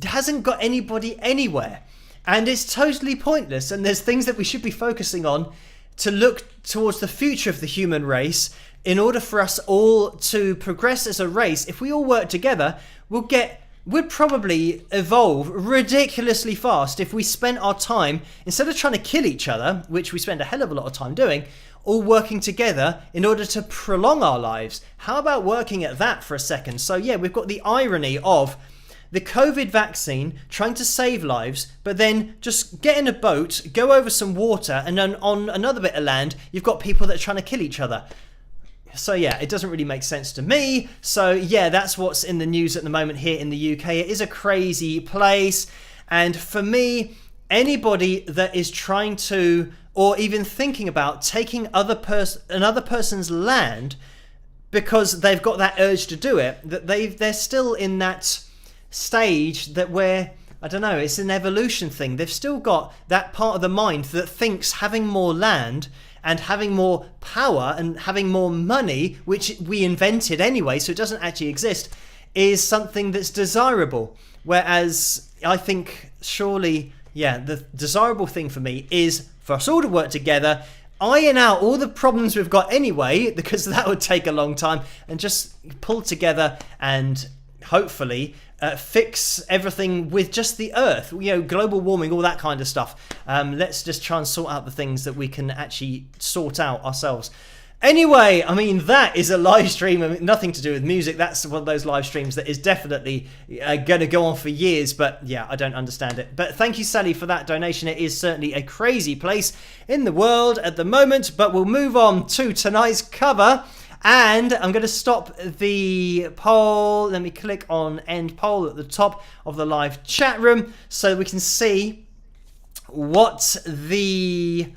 hasn't got anybody anywhere and it's totally pointless, and there's things that we should be focusing on to look towards the future of the human race in order for us all to progress as a race. If we all work together, we'd probably evolve ridiculously fast if we spent our time, instead of trying to kill each other, which we spend a hell of a lot of time doing, all working together in order to prolong our lives. How about working at that for a second? So yeah, we've got the irony of the COVID vaccine trying to save lives, but then just get in a boat, go over some water, and then on another bit of land, you've got people that are trying to kill each other. So yeah, it doesn't really make sense to me. So yeah, that's what's in the news at the moment here in the UK. It is a crazy place. And for me, anybody that is trying to, or even thinking about taking another person's land because they've got that urge to do it, that they're still in that stage that where, I don't know, it's an evolution thing. They've still got that part of the mind that thinks having more land and having more power and having more money, which we invented anyway, so it doesn't actually exist, is something that's desirable. Whereas I think surely, yeah, the desirable thing for me is for us all to work together, iron out all the problems we've got anyway, because that would take a long time, and just pull together and hopefully fix everything with just the earth, you know, global warming, all that kind of stuff. Let's just try and sort out the things that we can actually sort out ourselves. Anyway, I mean, that is a live stream, I mean, nothing to do with music. That's one of those live streams that is definitely going to go on for years, but yeah, I don't understand it. But thank you, Sally, for that donation. It is certainly a crazy place in the world at the moment, but we'll move on to tonight's cover. And I'm going to stop the poll. Let me click on end poll at the top of the live chat room so we can see what the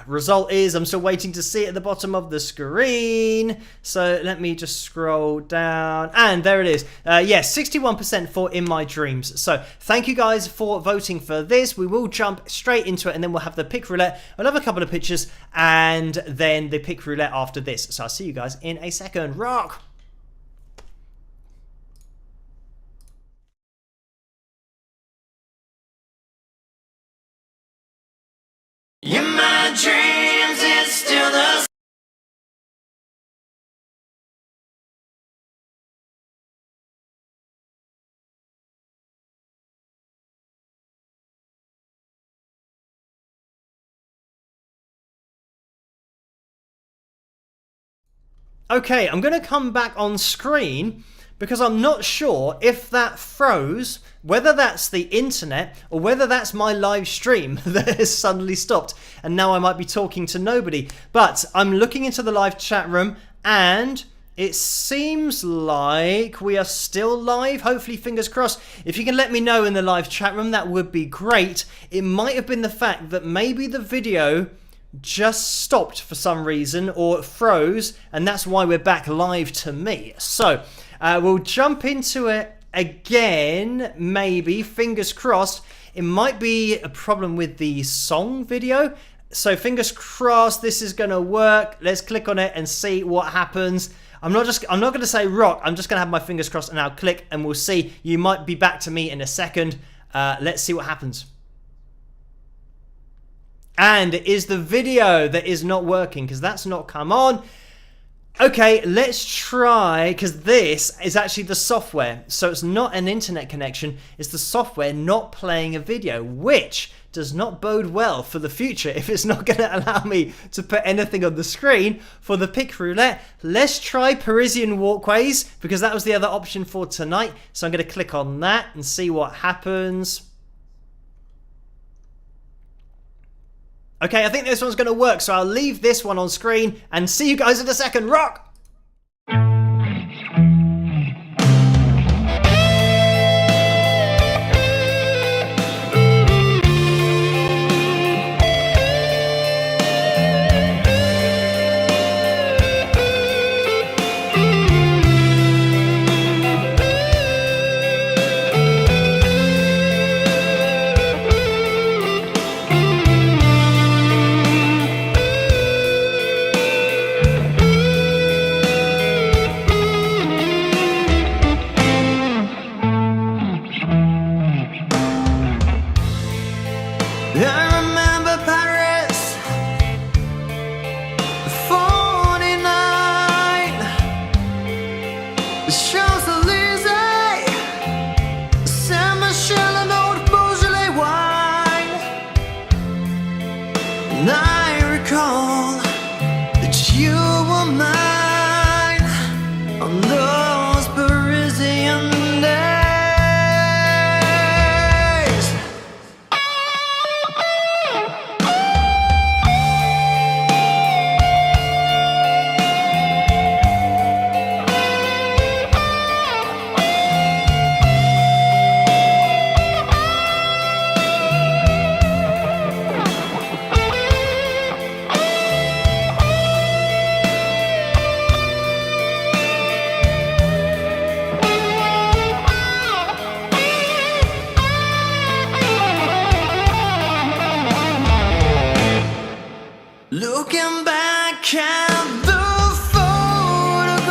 result is. I'm still waiting to see it at the bottom of the screen. So let me just scroll down. And there it is. Yes, 61% for In My Dreams. So thank you guys for voting for this. We will jump straight into it and then we'll have the pick roulette. We'll have a couple of pictures and then the pick roulette after this. So I'll see you guys in a second. Rock! In my dreams, it's still the Okay, I'm going to come back on screen because I'm not sure if that froze, whether that's the internet or whether that's my live stream that has suddenly stopped and now I might be talking to nobody. But I'm looking into the live chat room and it seems like we are still live. Hopefully, fingers crossed. If you can let me know in the live chat room, that would be great. It might have been the fact that maybe the video just stopped for some reason or froze, and that's why we're back live to me. So we'll jump into it again, maybe, fingers crossed. It might be a problem with the song video, so fingers crossed this is gonna work. Let's click on it and see what happens. I'm not gonna say rock, I'm just gonna have my fingers crossed and I'll click and we'll see. You might be back to me in a second. Let's see what happens. And it is the video that is not working because that's not come on. Okay, let's try, because this is actually the software. So it's not an internet connection, it's the software not playing a video, which does not bode well for the future if it's not going to allow me to put anything on the screen for the pick roulette. Let's try Parisian walkways, because that was the other option for tonight. So I'm going to click on that and see what happens. Okay, I think this one's going to work, so I'll leave this one on screen and see you guys in a second. Rock! I remember Paris, 49, the Champs-Élysées, Saint-Michel and old Beaujolais wine. And I recall that you were mine on those Parisian days. Looking back at the photographs,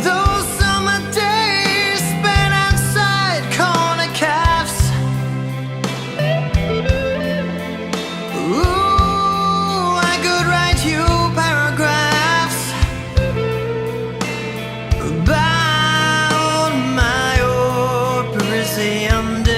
those summer days spent outside corner cafes. Ooh, I could write you paragraphs about my old Parisian days.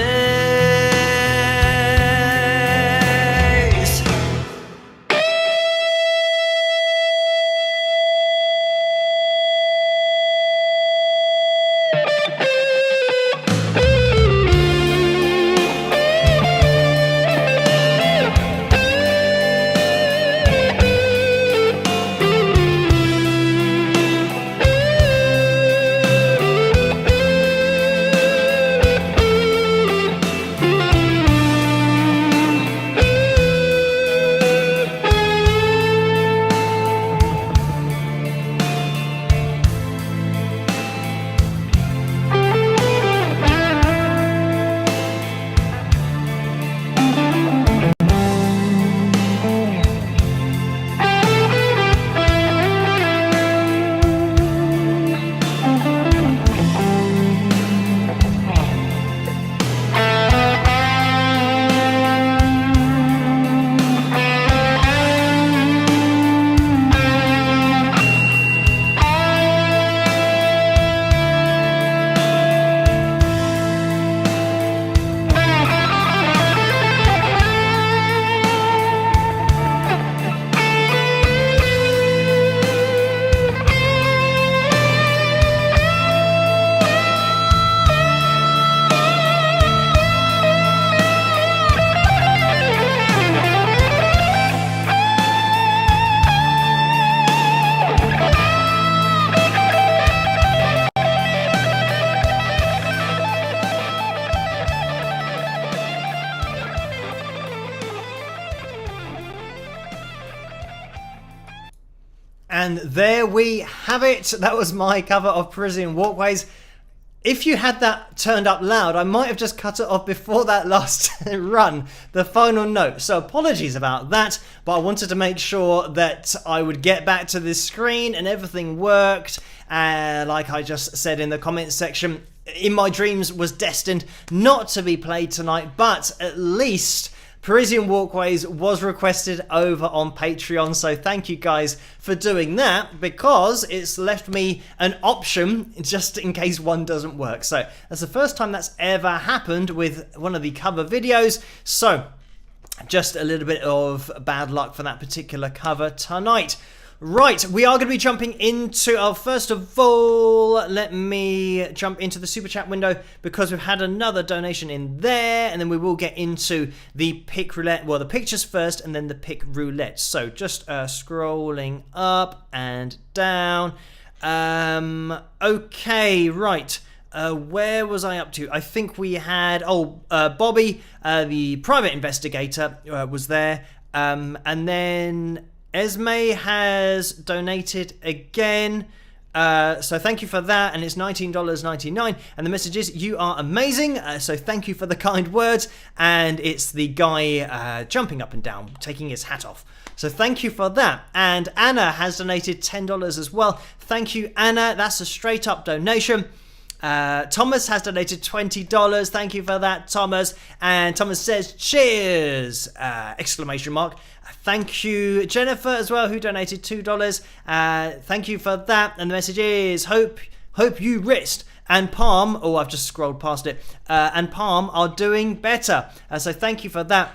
And there we have it. That was my cover of Parisian Walkways. If you had that turned up loud, I might have just cut it off before that last run, the final note. So apologies about that, but I wanted to make sure that I would get back to this screen and everything worked. Like I just said in the comments section, In My Dreams was destined not to be played tonight, but at least Parisian Walkways was requested over on Patreon, so thank you guys for doing that, because it's left me an option just in case one doesn't work. So that's the first time that's ever happened with one of the cover videos, so just a little bit of bad luck for that particular cover tonight. Right, we are going to be jumping into our, first of all, let me jump into the super chat window because we've had another donation in there, and then we will get into the pick roulette, well, the pictures first and then the pick roulette. So just scrolling up and down. Okay, right. Where was I up to? I think we had, Bobby, the private investigator, was there, and then Esme has donated again, so thank you for that, and it's $19.99, and the message is, you are amazing, so thank you for the kind words, and it's the guy jumping up and down, taking his hat off. So thank you for that. And Anna has donated $10 as well. Thank you, Anna. That's a straight up donation. Thomas has donated $20. Thank you for that, Thomas. And Thomas says, cheers! Exclamation mark. Thank you, Jennifer, as well, who donated $2. Thank you for that. And the message is, hope you wrist and palm, oh, I've just scrolled past it, and palm are doing better. So thank you for that.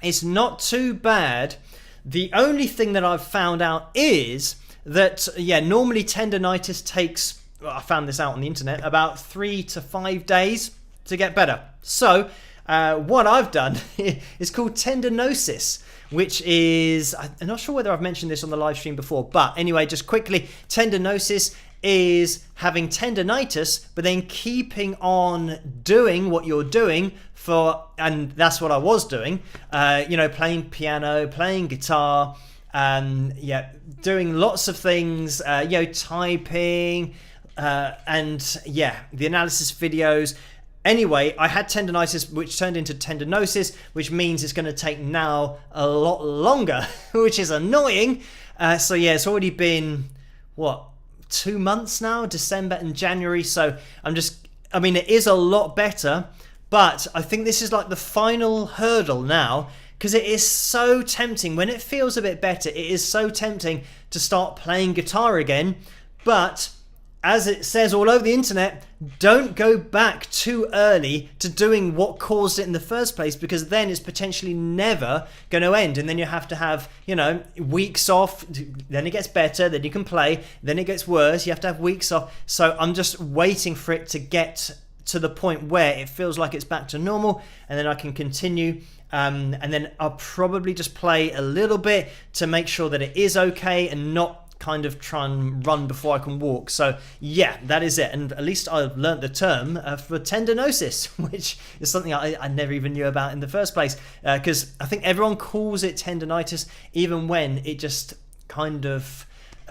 It's not too bad. The only thing that I've found out is that, normally tendonitis takes, I found this out on the internet, about 3 to 5 days to get better. So what I've done is called tendinosis, which is, I'm not sure whether I've mentioned this on the live stream before, but anyway, just quickly, tendinosis is having tendinitis, but then keeping on doing what you're doing and that's what I was doing, playing piano, playing guitar, doing lots of things, typing, and the analysis videos. Anyway, I had tendinitis, which turned into tendinosis, which means it's going to take now a lot longer, which is annoying. It's already been, 2 months now, December and January. So it is a lot better, but I think this is like the final hurdle now, because it is so tempting. When it feels a bit better, it is so tempting to start playing guitar again. But as it says all over the internet, don't go back too early to doing what caused it in the first place, because then it's potentially never going to end. And then you have to have, weeks off. Then it gets better. Then you can play. Then it gets worse. You have to have weeks off. So I'm just waiting for it to get to the point where it feels like it's back to normal, and then I can continue. And then I'll probably just play a little bit to make sure that it is okay and not kind of try and run before I can walk. So that is it, and at least I've learnt the term for tendinosis, which is something I never even knew about in the first place, because I think everyone calls it tendinitis even when it just kind of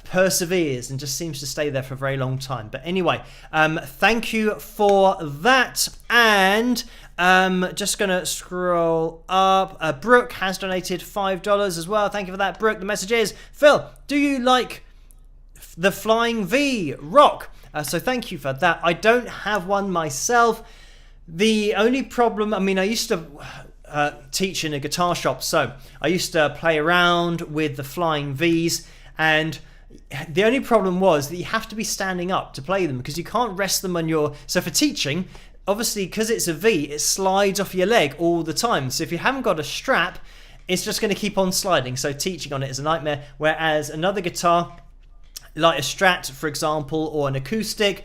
perseveres and just seems to stay there for a very long time. But anyway, thank you for that. And just gonna scroll up. Brooke has donated $5 as well. Thank you for that, Brooke. The message is, Phil, do you like the Flying V rock? So thank you for that. I don't have one myself. The only problem, I used to teach in a guitar shop, so I used to play around with the Flying Vs, and the only problem was that you have to be standing up to play them, because you can't rest them on your, so for teaching, obviously, because it's a V, it slides off your leg all the time. So if you haven't got a strap, it's just going to keep on sliding. So teaching on it is a nightmare. Whereas another guitar, like a Strat, for example, or an acoustic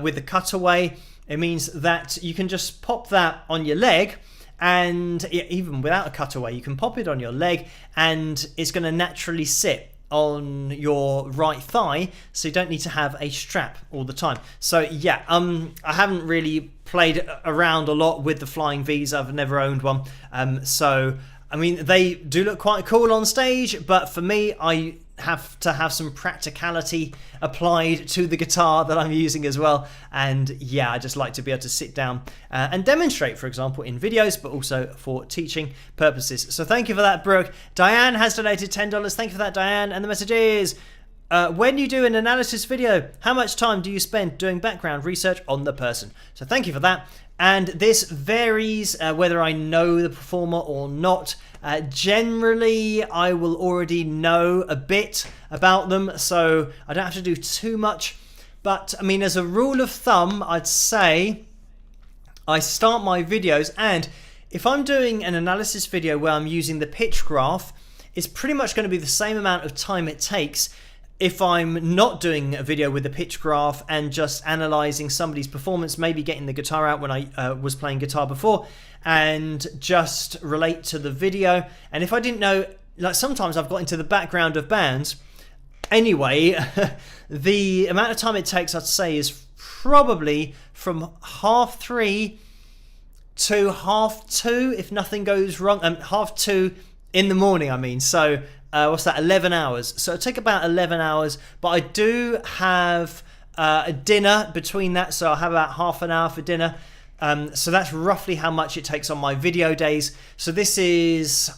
with a cutaway, it means that you can just pop that on your leg, and even without a cutaway, you can pop it on your leg, and it's going to naturally sit on your right thigh, so you don't need to have a strap all the time. So I haven't really played around a lot with the Flying Vs. I've never owned one, so they do look quite cool on stage, but for me, I have to have some practicality applied to the guitar that I'm using as well. And I just like to be able to sit down and demonstrate, for example, in videos, but also for teaching purposes. So thank you for that, Brooke. Diane has donated $10. Thank you for that, Diane. And the message is, when you do an analysis video, how much time do you spend doing background research on the person? So thank you for that. And this varies whether I know the performer or not. Generally, I will already know a bit about them, so I don't have to do too much. But I mean, as a rule of thumb, I'd say I start my videos, and if I'm doing an analysis video where I'm using the pitch graph, it's pretty much going to be the same amount of time it takes if I'm not doing a video with the pitch graph and just analysing somebody's performance, maybe getting the guitar out when I was playing guitar before, and just relate to the video. And if I didn't know, like sometimes I've got into the background of bands. Anyway, the amount of time it takes, I'd say, is probably from 3:30 to 2:30 if nothing goes wrong. 2:30 in the morning, I mean. So what's that, 11 hours. So it'll take about 11 hours, but I do have a dinner between that, so I'll have about half an hour for dinner. So that's roughly how much it takes on my video days. So this is,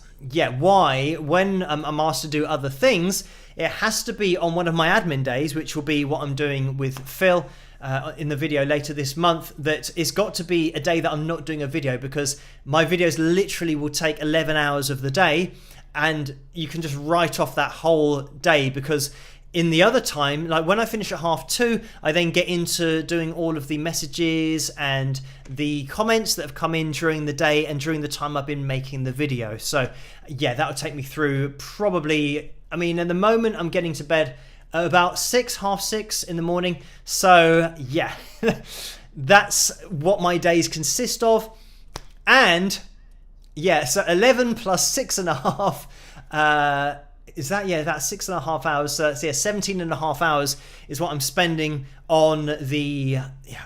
why when I'm asked to do other things, it has to be on one of my admin days, which will be what I'm doing with Phil in the video later this month. That it's got to be a day that I'm not doing a video, because my videos literally will take 11 hours of the day, and you can just write off that whole day, because in the other time, like when I finish at 2:30, I then get into doing all of the messages and the comments that have come in during the day and during the time I've been making the video. So yeah, that would take me through probably, I mean, at the moment I'm getting to bed about 6:30 in the morning. So yeah, that's what my days consist of. And yeah, so 11 plus 6.5, is that, that's 6.5 hours. So that's 17.5 hours is what I'm spending on the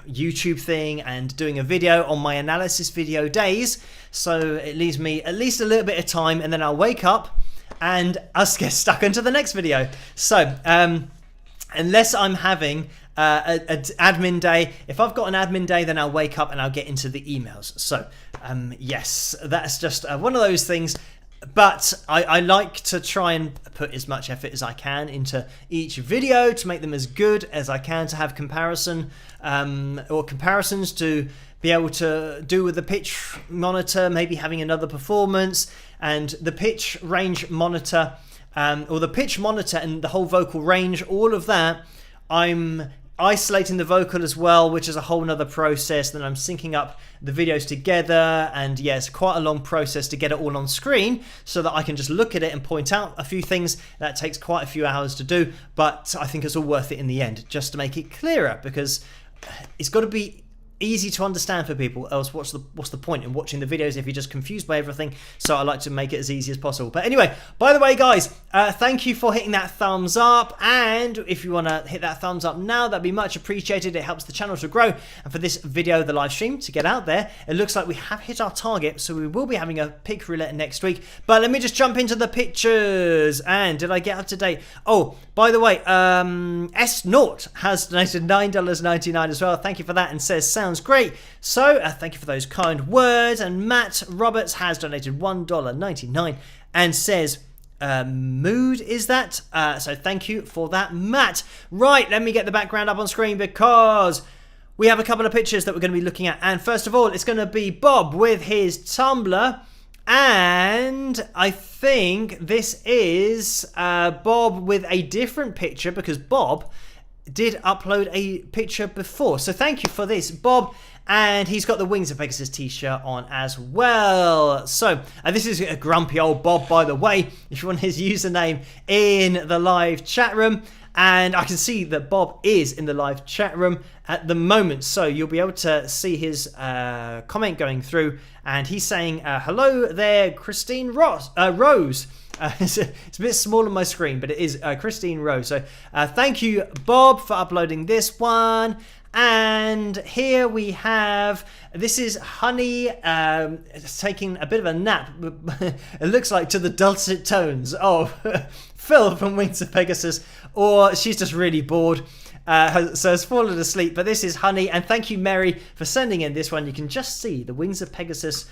YouTube thing and doing a video on my analysis video days. So it leaves me at least a little bit of time, and then I'll wake up and I'll get stuck into the next video. So unless I'm having an admin day, if I've got an admin day, then I'll wake up and I'll get into the emails. So yes, that's just one of those things. But I like to try and put as much effort as I can into each video to make them as good as I can, to have comparison or comparisons to be able to do with the pitch monitor, maybe having another performance, and the pitch range monitor, or the pitch monitor and the whole vocal range, all of that. I'm isolating the vocal as well, which is a whole nother process. Then I'm syncing up the videos together, and it's quite a long process to get it all on screen so that I can just look at it and point out a few things. That takes quite a few hours to do, but I think it's all worth it in the end, just to make it clearer, because it's got to be easy to understand for people, else what's the point in watching the videos if you're just confused by everything? So I like to make it as easy as possible. But anyway, by the way, guys, thank you for hitting that thumbs up, and if you want to hit that thumbs up now, that'd be much appreciated. It helps the channel to grow, and for this video, the live stream, to get out there. It looks like we have hit our target, so we will be having a pick roulette next week. But let me just jump into the pictures. And did I get up to date? Oh, by the way, S Naught has donated $9.99 as well. Thank you for that, and says sounds great. So thank you for those kind words. And Matt Roberts has donated $1.99 and says mood is that, so thank you for that, Matt. Right, let me get the background up on screen, because we have a couple of pictures that we're going to be looking at. And first of all, it's going to be Bob with his Tumblr, and I think this is Bob with a different picture, because Bob did upload a picture before. So thank you for this, Bob. And he's got the Wings of Pegasus t-shirt on as well. So this is a grumpy old Bob, by the way, if you want his username in the live chat room. And I can see that Bob is in the live chat room at the moment, so you'll be able to see his comment going through. And he's saying, hello there, Christine Rose. It's a bit small on my screen, but it is Christine Rose. So thank you, Bob, for uploading this one. And here we have, this is Honey taking a bit of a nap. It looks like to the dulcet tones of Phil from Wings of Pegasus, or she's just really bored. So has fallen asleep. But this is Honey, and thank you, Mary, for sending in this one. You can just see the Wings of Pegasus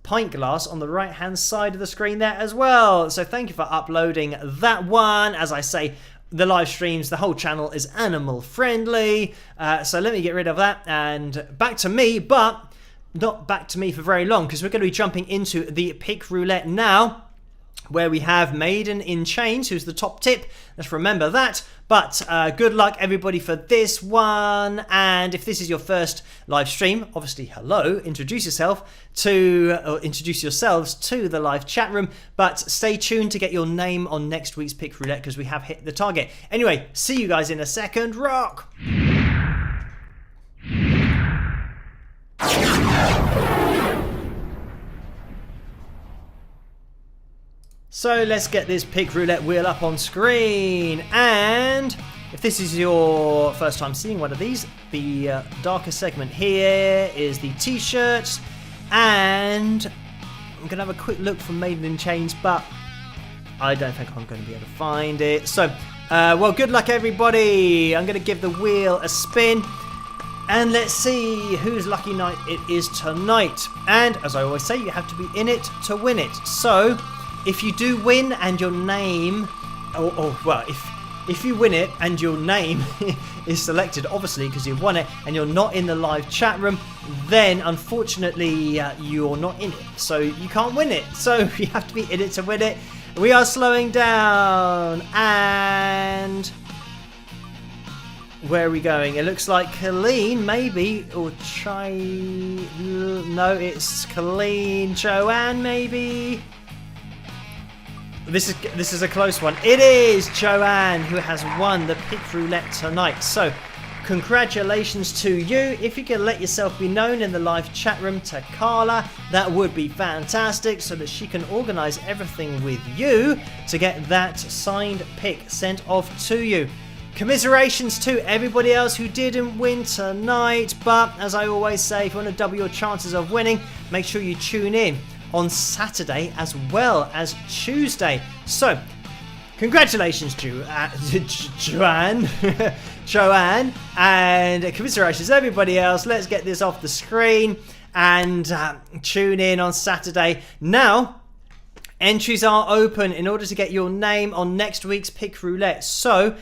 pint glass on the right hand side of the screen there as well. So thank you for uploading that one. As I say, the live streams, the whole channel is animal friendly. So let me get rid of that and back to me. But not back to me for very long, because we're going to be jumping into the pick roulette now, where we have Maiden in Chains, who's the top tip. Let's remember that. But good luck, everybody, for this one. And if this is your first live stream, obviously, hello. Introduce yourselves to the live chat room. But stay tuned to get your name on next week's pick roulette, because we have hit the target. Anyway, see you guys in a second. Rock! So let's get this pick roulette wheel up on screen, and if this is your first time seeing one of these, the darker segment here is the t-shirts, and I'm going to have a quick look for Maiden in Chains, but I don't think I'm going to be able to find it. So, well, good luck everybody. I'm going to give the wheel a spin, and let's see whose lucky night it is tonight. And as I always say, you have to be in it to win it. So if you do win and your name, well, if you win it and your name is selected, obviously, because you've won it, and you're not in the live chat room, then unfortunately you're not in it, so you can't win it. So you have to be in it to win it. We are slowing down, and where are we going? It looks like Colleen, maybe, or no, it's Colleen, Joanne, maybe. This is a close one. It is Joanne who has won the pick roulette tonight. So, congratulations to you. If you can let yourself be known in the live chat room to Carla, that would be fantastic, so that she can organise everything with you to get that signed pick sent off to you. Commiserations to everybody else who didn't win tonight, but as I always say, if you want to double your chances of winning, make sure you tune in on Saturday as well as Tuesday. So, congratulations, Joanne, Joanne, and commiserations to everybody else. Let's get this off the screen and tune in on Saturday. Now, entries are open in order to get your name on next week's pick roulette. So,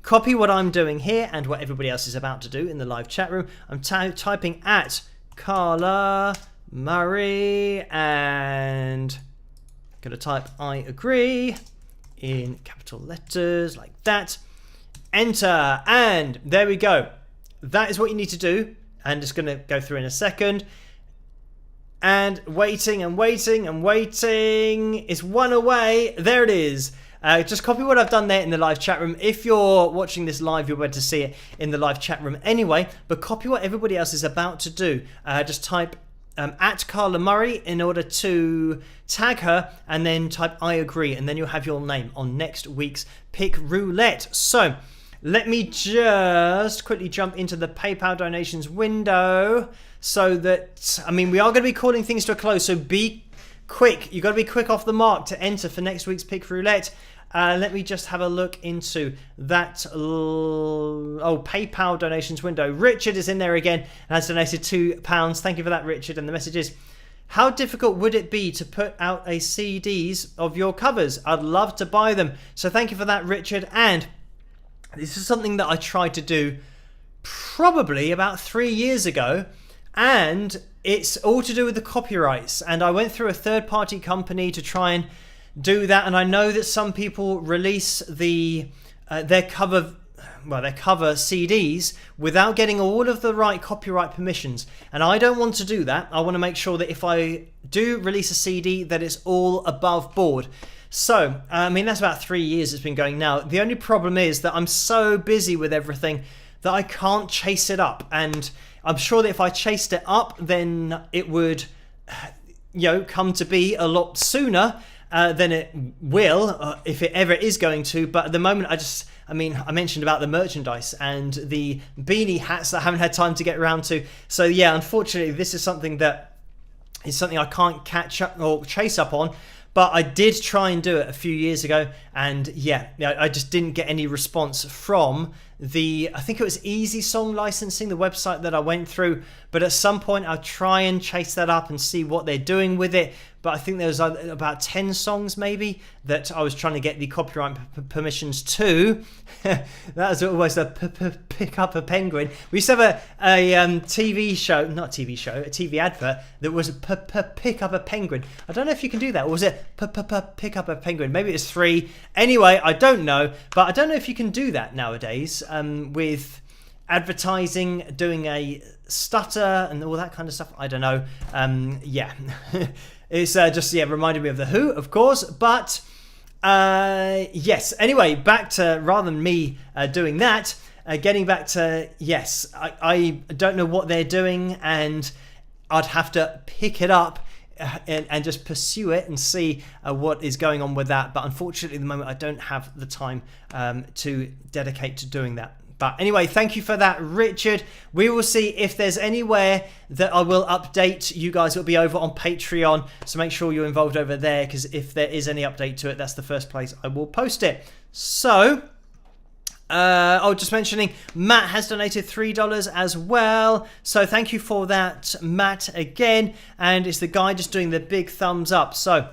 copy what I'm doing here and what everybody else is about to do in the live chat room. I'm typing at Carla Murray, and I'm going to type I agree in capital letters like that. Enter, and there we go. That is what you need to do, and it's going to go through in a second. And waiting and waiting and waiting. It's one away. There it is. Just copy what I've done there in the live chat room. If you're watching this live, you'll be able to see it in the live chat room anyway, but copy what everybody else is about to do. Just type at Carla Murray in order to tag her, and then type I agree, and then you'll have your name on next week's pick roulette. So let me just quickly jump into the PayPal donations window, so that, I mean, we are going to be calling things to a close, so be quick. You've got to be quick off the mark to enter for next week's pick roulette. Let me just have a look into that PayPal donations window. Richard is in there again and has donated £2. Thank you for that, Richard. And the message is, how difficult would it be to put out a CDs of your covers? I'd love to buy them. So thank you for that, Richard. And this is something that I tried to do probably about 3 years ago, and it's all to do with the copyrights. And I went through a third-party company to try and do that, and I know that some people release their cover CDs without getting all of the right copyright permissions, and I don't want to do that. I want to make sure that if I do release a CD, that it's all above board. So, I mean, that's about 3 years it's been going now. The only problem is that I'm so busy with everything that I can't chase it up, and I'm sure that if I chased it up, then it would, come to be a lot sooner than it will, if it ever is going to. But at the moment, I mentioned about the merchandise and the beanie hats that I haven't had time to get around to. So yeah, unfortunately, this is something I can't catch up or chase up on. But I did try and do it a few years ago, and yeah, I just didn't get any response from I think it was Easy Song Licensing, the website that I went through. But at some point, I'll try and chase that up and see what they're doing with it. but I think there was about 10 songs maybe that I was trying to get the copyright permissions to. That was always a pick up a penguin. We used to have a TV show, not TV show, a TV advert that was pick up a penguin. I don't know if you can do that, or was it pick up a penguin? Maybe it's 3. Anyway, I don't know, but I don't know if you can do that nowadays with advertising, doing a stutter and all that kind of stuff. I don't know. Yeah, it's just reminded me of The Who, of course. But yes. Anyway, back to, rather than me doing that, getting back to, yes, I don't know what they're doing, and I'd have to pick it up and just pursue it and see what is going on with that. But unfortunately, at the moment, I don't have the time to dedicate to doing that. But anyway, thank you for that, Richard. We will see if there's anywhere that I will update you guys. It'll be over on Patreon, so make sure you're involved over there, because if there is any update to it, that's the first place I will post it. So, just mentioning, Matt has donated $3 as well. So thank you for that, Matt, again. And it's the guy just doing the big thumbs up. So,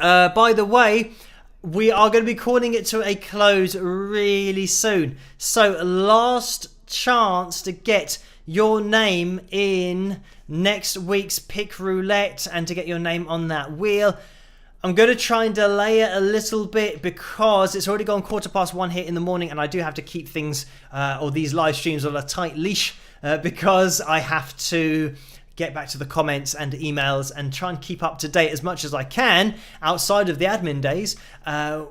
by the way, we are going to be calling it to a close really soon. So last chance to get your name in next week's Pick Roulette and to get your name on that wheel. I'm going to try and delay it a little bit because it's already gone 1:15 here in the morning, and I do have to keep things or these live streams on a tight leash because I have to get back to the comments and emails and try and keep up to date as much as I can outside of the admin days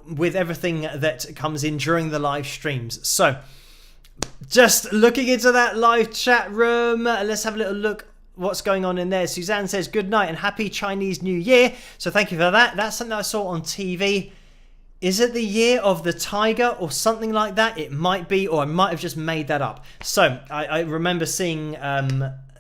with everything that comes in during the live streams. So just looking into that live chat room, let's have a little look what's going on in there. Suzanne says good night and happy Chinese New Year. So thank you for that. That's something I saw on TV. Is it the year of the tiger or something like that? It might be, or I might have just made that up. So I remember seeing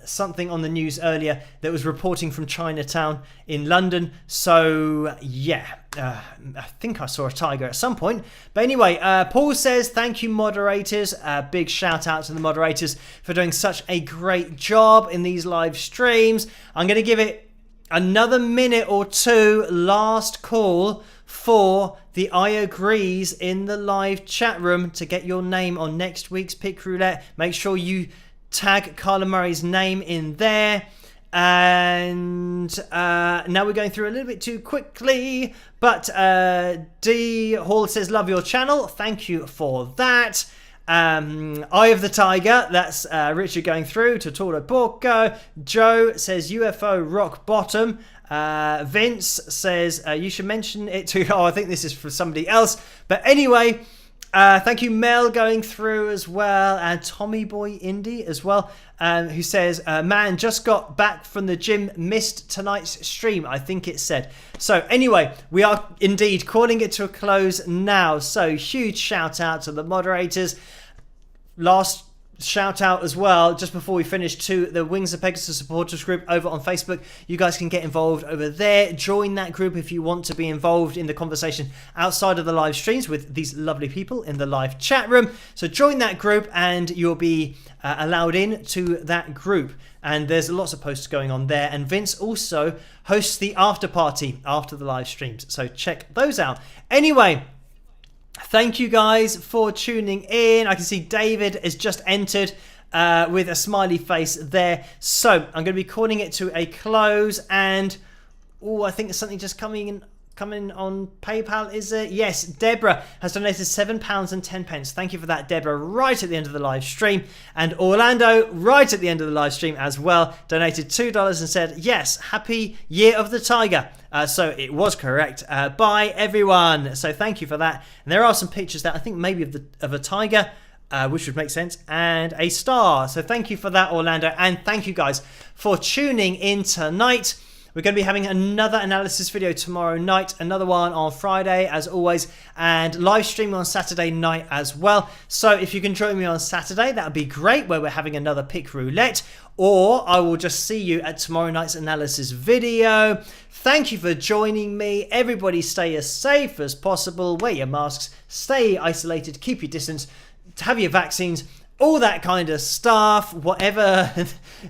something on the news earlier that was reporting from Chinatown in London. So yeah, I think I saw a tiger at some point. But anyway, Paul says thank you, moderators. Big shout out to the moderators for doing such a great job in these live streams. I'm going to give it another minute or two, last call for the I agrees in the live chat room to get your name on next week's Pick Roulette. Make sure you tag Carla Murray's name in there. And now we're going through a little bit too quickly, but D Hall says love your channel, thank you for that. Eye of the Tiger, that's Richard going through. Tortoro Porco. Joe says UFO rock bottom. Vince says you should mention it to, I think this is for somebody else, but anyway, thank you, Mel, going through as well, and Tommy Boy Indy as well, who says, man, just got back from the gym, missed tonight's stream, I think it said. So anyway, we are indeed calling it to a close now. So huge shout out to the moderators. Last shout out as well, just before we finish, to the Wings of Pegasus supporters group over on Facebook. You guys can get involved over there. Join that group if you want to be involved in the conversation outside of the live streams with these lovely people in the live chat room. So join that group and you'll be allowed in to that group. And there's lots of posts going on there. And Vince also hosts the after party after the live streams. So check those out. Anyway, thank you guys for tuning in. I can see David has just entered with a smiley face there. So I'm going to be calling it to a close. And I think there's something just coming on PayPal, is it? Yes, Deborah has donated £7.10. Thank you for that, Deborah, right at the end of the live stream. And Orlando, right at the end of the live stream as well, donated $2 and said, yes, happy Year of the Tiger. So it was correct. Bye, everyone. So thank you for that. And there are some pictures that I think maybe of a tiger, which would make sense, and a star. So thank you for that, Orlando. And thank you guys for tuning in tonight. We're going to be having another analysis video tomorrow night, another one on Friday as always, and live stream on Saturday night as well. So if you can join me on Saturday, that would be great, where we're having another Pick Roulette, or I will just see you at tomorrow night's analysis video. Thank you for joining me. Everybody stay as safe as possible, wear your masks, stay isolated, keep your distance, have your vaccines, all that kind of stuff, whatever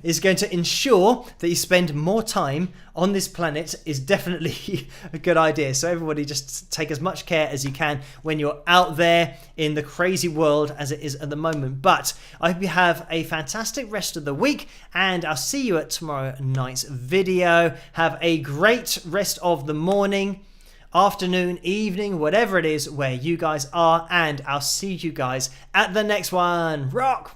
is going to ensure that you spend more time on this planet is definitely a good idea. So everybody just take as much care as you can when you're out there in the crazy world as it is at the moment. But I hope you have a fantastic rest of the week, and I'll see you at tomorrow night's video. Have a great rest of the morning, afternoon, evening, whatever it is where you guys are, and I'll see you guys at the next one. Rock!